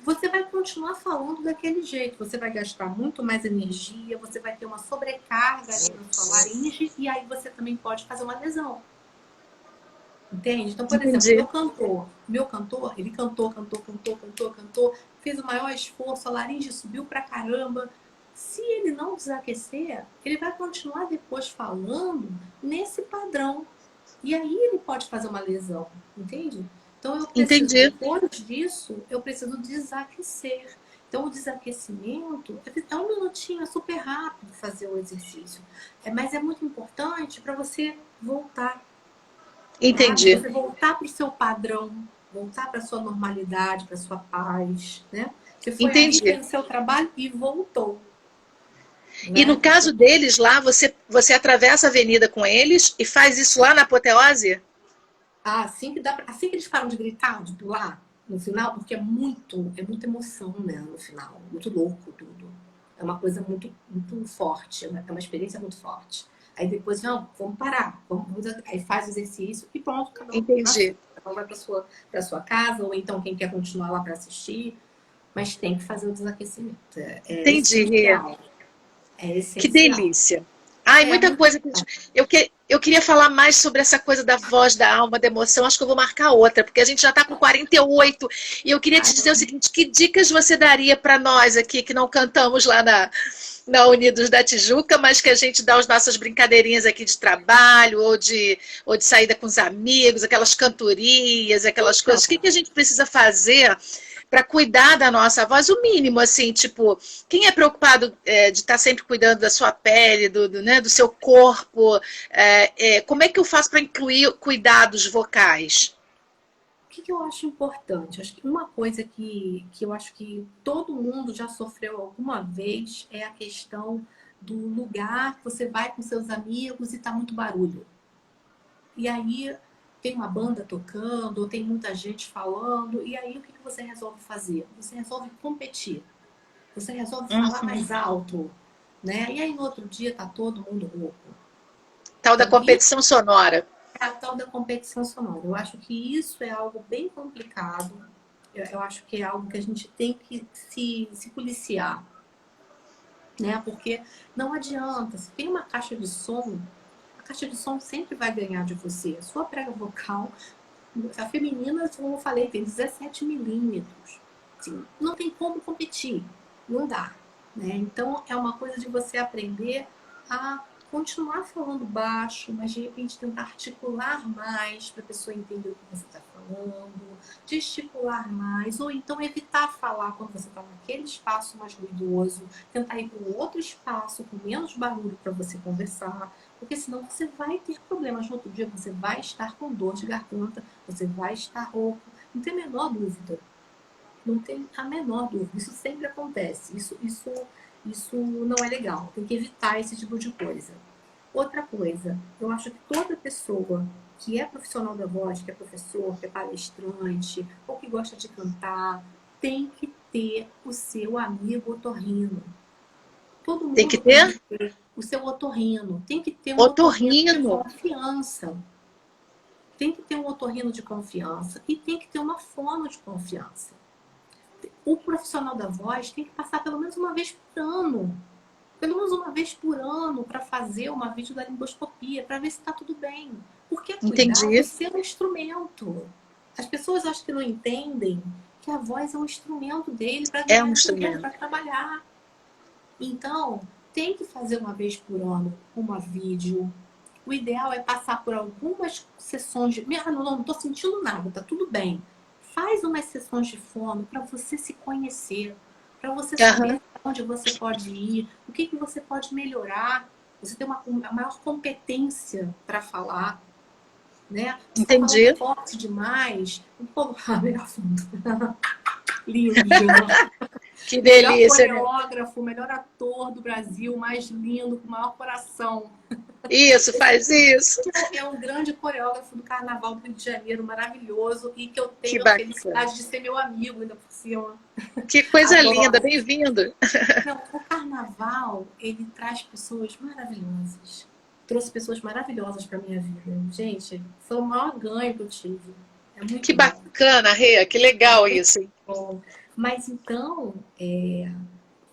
Você vai continuar falando daquele jeito, você vai gastar muito mais energia, você vai ter uma sobrecarga ali na sua laringe e aí você também pode fazer uma lesão. Entende? Então, por exemplo, Entendi. meu cantor, ele cantou, fez o maior esforço, a laringe subiu pra caramba. Se ele não desaquecer, ele vai continuar depois falando nesse padrão. E aí ele pode fazer uma lesão, entende? Então eu preciso, Entendi. depois disso, eu preciso desaquecer. Então o desaquecimento é um minutinho, é super rápido fazer o exercício. Mas é muito importante para você voltar, sabe? Entendi. Você voltar para o seu padrão, voltar para a sua normalidade, para a sua paz, né? Você foi ali, Entendi. fez o seu trabalho e voltou, E no né? caso deles lá, você atravessa a avenida com eles e faz isso lá na apoteose? Assim que eles param de gritar, de pular no final, porque é muita emoção, né, no final, muito louco tudo. É uma coisa muito, muito forte, é uma experiência muito forte. Aí depois, não, vamos parar, aí faz o exercício e pronto, cada um na sua. Entendi. Cada um vai para sua casa, ou então quem quer continuar lá para assistir, mas tem que fazer o desaquecimento. É Entendi, Rê. essencial. É Que essencial. delícia. Ai, É muita muito coisa. Eu queria falar mais sobre essa coisa da voz, da alma, da emoção. Acho que eu vou marcar outra, porque a gente já está com 48. E eu queria te dizer o seguinte: que dicas você daria para nós aqui, que não cantamos lá na Unidos da Tijuca, mas que a gente dá as nossas brincadeirinhas aqui de trabalho, ou de saída com os amigos, aquelas cantorias, aquelas então, coisas. O que a gente precisa fazer para cuidar da nossa voz? O mínimo, assim, tipo, quem é preocupado de estar sempre cuidando da sua pele, né, do seu corpo, como é que eu faço para incluir cuidados vocais? o que eu acho importante? Acho que uma coisa que eu acho que todo mundo já sofreu alguma vez é a questão do lugar que você vai com seus amigos e tá muito barulho. E aí tem uma banda tocando, ou tem muita gente falando, e aí o que você resolve fazer? Você resolve competir. Você resolve falar mais alto, né? E aí no outro dia tá todo mundo rouco. Tal da competição sonora. É a tal da competição sonora. Eu acho que isso é algo bem complicado. Eu acho que é algo que a gente tem que se policiar, né? Porque não adianta. Se tem uma caixa de som, a caixa de som sempre vai ganhar de você. A sua prega vocal, a feminina, como eu falei, tem 17 milímetros. Assim, não tem como competir. Não dá, né? Então, é uma coisa de você aprender a continuar falando baixo, mas de repente tentar articular mais para a pessoa entender o que você está falando, gesticular mais, ou então evitar falar quando você está naquele espaço mais ruidoso, tentar ir para um outro espaço com menos barulho para você conversar, porque senão você vai ter problemas no outro dia, você vai estar com dor de garganta, você vai estar rouco, não tem a menor dúvida. Não tem a menor dúvida. Isso sempre acontece. Isso não é legal. Tem que evitar esse tipo de coisa. Outra coisa, eu acho que toda pessoa que é profissional da voz, que é professor, que é palestrante, ou que gosta de cantar, tem que ter o seu amigo otorrino. Todo mundo tem que ter o seu otorrino. Tem que ter um otorrino de confiança. Tem que ter um otorrino de confiança e tem que ter uma fono de confiança. O profissional da voz tem que passar pelo menos uma vez por ano. Pelo menos uma vez por ano para fazer uma videolaringoscopia, para ver se está tudo bem. Porque é cuidar do seu instrumento. As pessoas acho que não entendem que a voz é um instrumento dele para para trabalhar. Então, tem que fazer uma vez por ano uma vídeo. O ideal é passar por algumas sessões de... não estou sentindo nada, tá tudo bem. Faz umas sessões de fono para você se conhecer, para você saber onde você pode ir, o que você pode melhorar. Você tem uma maior competência para falar, né? Você entendi. Tá forte demais. Melhor fundo. Lindo. Que delícia. Melhor coreógrafo, melhor ator do Brasil, mais lindo, com o maior coração. Isso, faz isso. É um grande coreógrafo do Carnaval do Rio de Janeiro, maravilhoso, e que eu tenho a felicidade de ser meu amigo ainda por cima. Que coisa linda, bem-vindo. Não, o Carnaval, ele traz pessoas maravilhosas. Trouxe pessoas maravilhosas para minha vida. Gente, foi o maior ganho que eu tive. É muito que bacana, Rê, que legal isso. Bom. Mas então,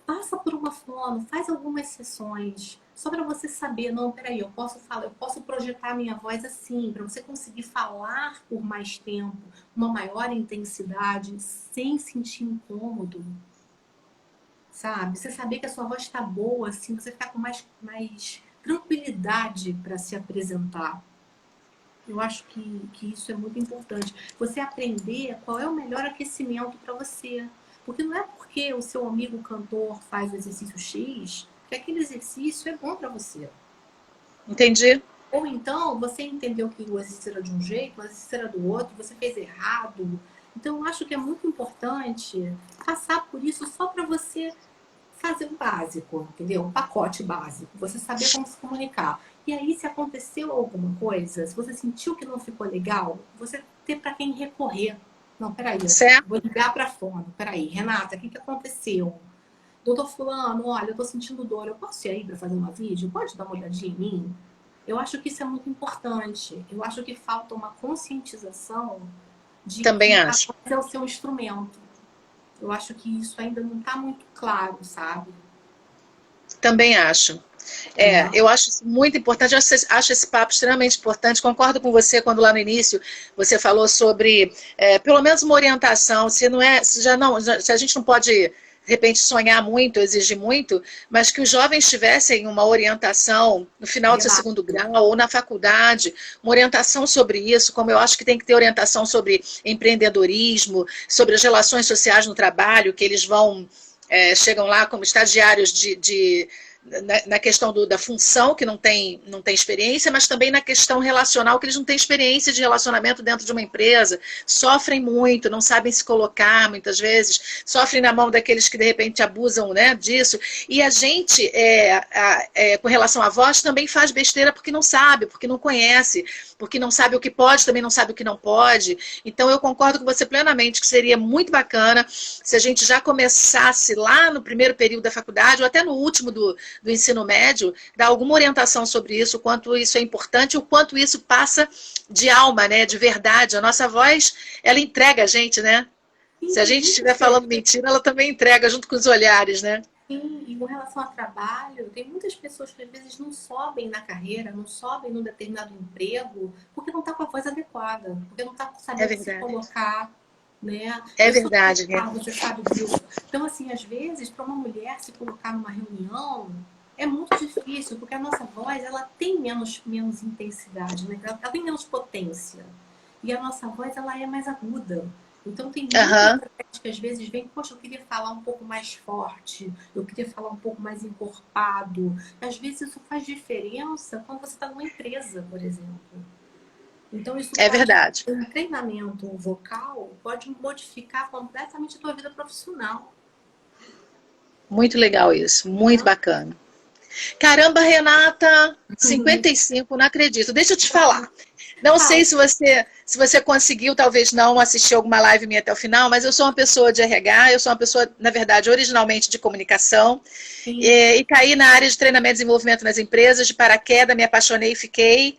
passa por uma fono, faz algumas sessões, só para você saber, não, peraí, eu posso projetar a minha voz assim, para você conseguir falar por mais tempo, uma maior intensidade, sem sentir incômodo, sabe? Você saber que a sua voz está boa, assim, você ficar com mais tranquilidade para se apresentar. Eu acho que isso é muito importante. Você aprender qual é o melhor aquecimento para você. Porque não é porque o seu amigo cantor faz o exercício X que aquele exercício é bom para você. Entendi. Ou então, você entendeu que o exercício era de um jeito, o exercício era do outro, você fez errado. Então, eu acho que é muito importante passar por isso só para você fazer o básico, entendeu? Um pacote básico. Você saber como se comunicar. E aí, se aconteceu alguma coisa, se você sentiu que não ficou legal, você ter para quem recorrer. Não, peraí, certo. Vou ligar para a fono. Peraí, Renata, o que aconteceu? Doutor fulano, olha, eu tô sentindo dor, eu posso ir aí para fazer uma vídeo? Pode dar uma olhadinha em mim? Eu acho que isso é muito importante. Eu acho que falta uma conscientização de Também que acho. é o seu instrumento. Eu acho que isso ainda não está muito claro, sabe? Também acho. Eu acho isso muito importante, eu acho esse papo extremamente importante, concordo com você quando lá no início você falou sobre, pelo menos uma orientação, se a gente não pode, de repente, sonhar muito, exigir muito, mas que os jovens tivessem uma orientação no final do seu segundo grau ou na faculdade, uma orientação sobre isso, como eu acho que tem que ter orientação sobre empreendedorismo, sobre as relações sociais no trabalho, que eles chegam lá como estagiários de na questão da função, que não tem experiência, mas também na questão relacional, que eles não têm experiência de relacionamento dentro de uma empresa, sofrem muito, não sabem se colocar muitas vezes, sofrem na mão daqueles que de repente abusam, né, disso. E a gente, com relação à voz, também faz besteira porque não sabe, porque não conhece, porque não sabe o que pode, também não sabe o que não pode. Então eu concordo com você plenamente que seria muito bacana se a gente já começasse lá no primeiro período da faculdade, ou até no último do ensino médio, dar alguma orientação sobre isso, o quanto isso é importante, o quanto isso passa de alma, né, de verdade. A nossa voz, ela entrega a gente, né? Se a gente estiver falando mentira, ela também entrega junto com os olhares, né? Sim, e com relação ao trabalho, tem muitas pessoas que às vezes não sobem na carreira, não sobem num determinado emprego, porque não está com a voz adequada, porque não está sabendo se colocar, né? É verdade, né? Você sabe disso. Então, assim, às vezes, para uma mulher se colocar numa reunião, é muito difícil, porque a nossa voz, ela tem menos intensidade, né? Ela tem menos potência. E a nossa voz, ela é mais aguda. Então, tem muitas mulheres que às vezes vêm, poxa, eu queria falar um pouco mais forte, eu queria falar um pouco mais encorpado. Às vezes, isso faz diferença quando você está numa empresa, por exemplo. Então, isso verdade. Um treinamento vocal pode modificar completamente a tua vida profissional. Muito legal isso, muito bacana. Caramba, Renata, 55, não acredito. Deixa eu te falar. Não sei se você conseguiu, talvez não, assistir alguma live minha até o final, mas eu sou uma pessoa de RH, eu sou uma pessoa, na verdade, originalmente de comunicação, e caí na área de treinamento e desenvolvimento nas empresas, de paraquedas, me apaixonei e fiquei.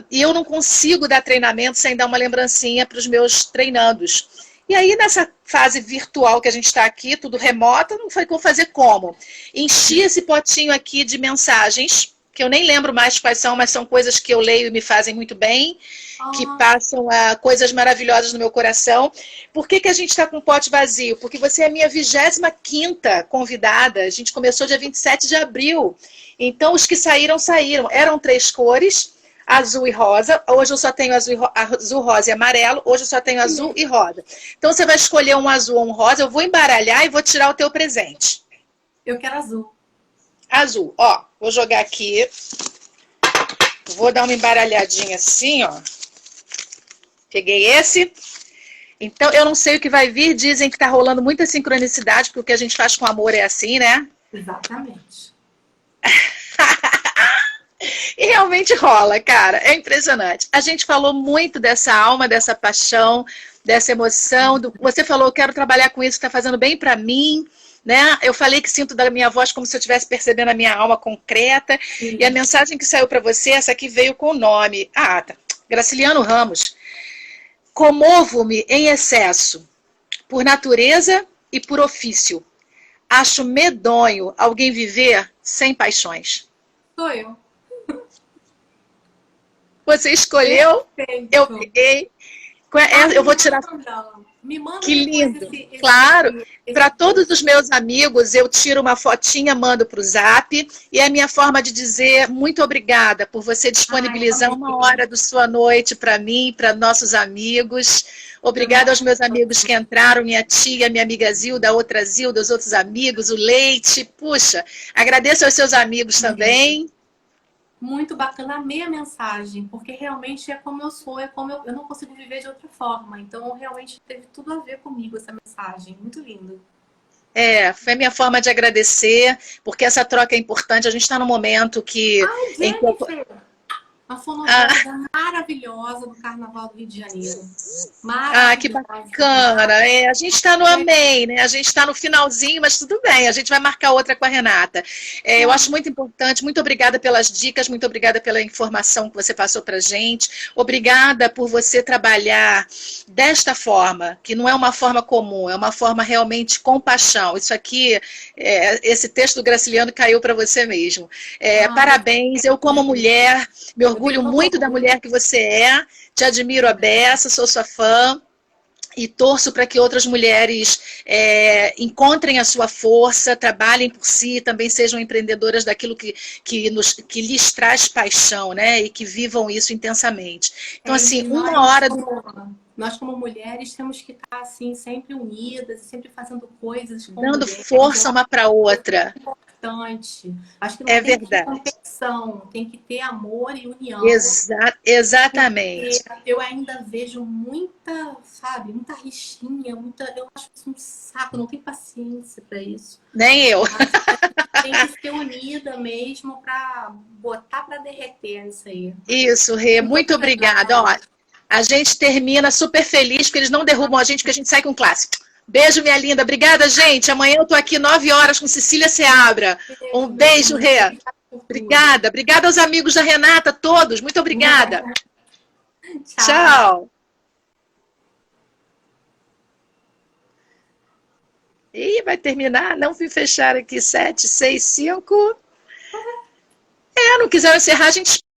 E eu não consigo dar treinamento sem dar uma lembrancinha para os meus treinandos. E aí, nessa fase virtual que a gente está aqui, tudo remoto, não foi fazer como. Enchi esse potinho aqui de mensagens, que eu nem lembro mais quais são, mas são coisas que eu leio e me fazem muito bem, que passam coisas maravilhosas no meu coração. Por que a gente está com o pote vazio? Porque você é a minha 25ª convidada. A gente começou dia 27 de abril. Então, os que saíram. Eram 3 cores. Azul e rosa. Hoje eu só tenho azul, rosa e amarelo. Hoje eu só tenho azul e rosa. Então você vai escolher um azul ou um rosa. Eu vou embaralhar e vou tirar o teu presente. Eu quero azul. Azul. Ó, vou jogar aqui. Vou dar uma embaralhadinha assim, ó. Peguei esse. Então eu não sei o que vai vir. Dizem que tá rolando muita sincronicidade, porque o que a gente faz com amor é assim, né? Exatamente. E realmente rola, cara, é impressionante. A gente falou muito dessa alma, dessa paixão, dessa emoção. Você falou, eu quero trabalhar com isso, está fazendo bem para mim, né? Eu falei que sinto da minha voz como se eu estivesse percebendo a minha alma concreta. Sim. E a mensagem que saiu para você, essa aqui veio com o nome. Tá. Graciliano Ramos. Comovo-me em excesso, por natureza e por ofício. Acho medonho alguém viver sem paixões. Sou eu. Você escolheu, eu peguei. Eu vou tirar. Me manda. Que lindo. Claro. Para todos os meus amigos, eu tiro uma fotinha, mando para o Zap. E é a minha forma de dizer muito obrigada por você disponibilizar uma hora da sua noite para mim, para nossos amigos. Obrigada aos meus amigos que entraram, minha tia, minha amiga Zilda, a outra Zilda, os outros amigos, o Leite. Puxa, agradeço aos seus amigos também. Muito bacana, amei a mensagem, porque realmente é como eu sou, eu não consigo viver de outra forma. Então, realmente teve tudo a ver comigo essa mensagem. Muito lindo. Foi a minha forma de agradecer, porque essa troca é importante. A gente está num momento que... Jennifer! Uma fonoaudióloga maravilhosa do Carnaval do Rio de Janeiro. Que bacana. A gente está no amém, né? A gente está no finalzinho, mas tudo bem. A gente vai marcar outra com a Renata. Eu acho muito importante. Muito obrigada pelas dicas, muito obrigada pela informação que você passou para a gente. Obrigada por você trabalhar desta forma, que não é uma forma comum, é uma forma realmente com paixão. Isso aqui, esse texto do Graciliano caiu para você mesmo. Parabéns. Eu, como mulher, me orgulho muito da mulher que você é, te admiro a beça, sou sua fã e torço para que outras mulheres encontrem a sua força, trabalhem por si, também sejam empreendedoras daquilo que lhes traz paixão, né? E que vivam isso intensamente. Então, assim, uma hora do... Nós, como mulheres, temos que estar assim, sempre unidas, sempre fazendo coisas com Dando mulheres. força uma para outra. Importante. Acho que não É tem que ter verdade. competição, tem que ter amor e união. Exatamente. Eu ainda vejo muita, sabe, muita rixinha, eu acho isso um saco, não tenho paciência para isso. Nem eu. Tem que ser unida mesmo para botar para derreter isso aí. Isso, Rê. Muito obrigada. Ó, a gente termina super feliz, porque eles não derrubam a gente, porque a gente sai com classe. Beijo, minha linda. Obrigada, gente. Amanhã eu tô aqui 9 horas com Cecília Seabra. Um beijo, Rê. Obrigada. Obrigada aos amigos da Renata, todos. Muito obrigada. Tchau. Ih, vai terminar? Não fui fechar aqui. 7, 6, 5. Não quiseram encerrar, a gente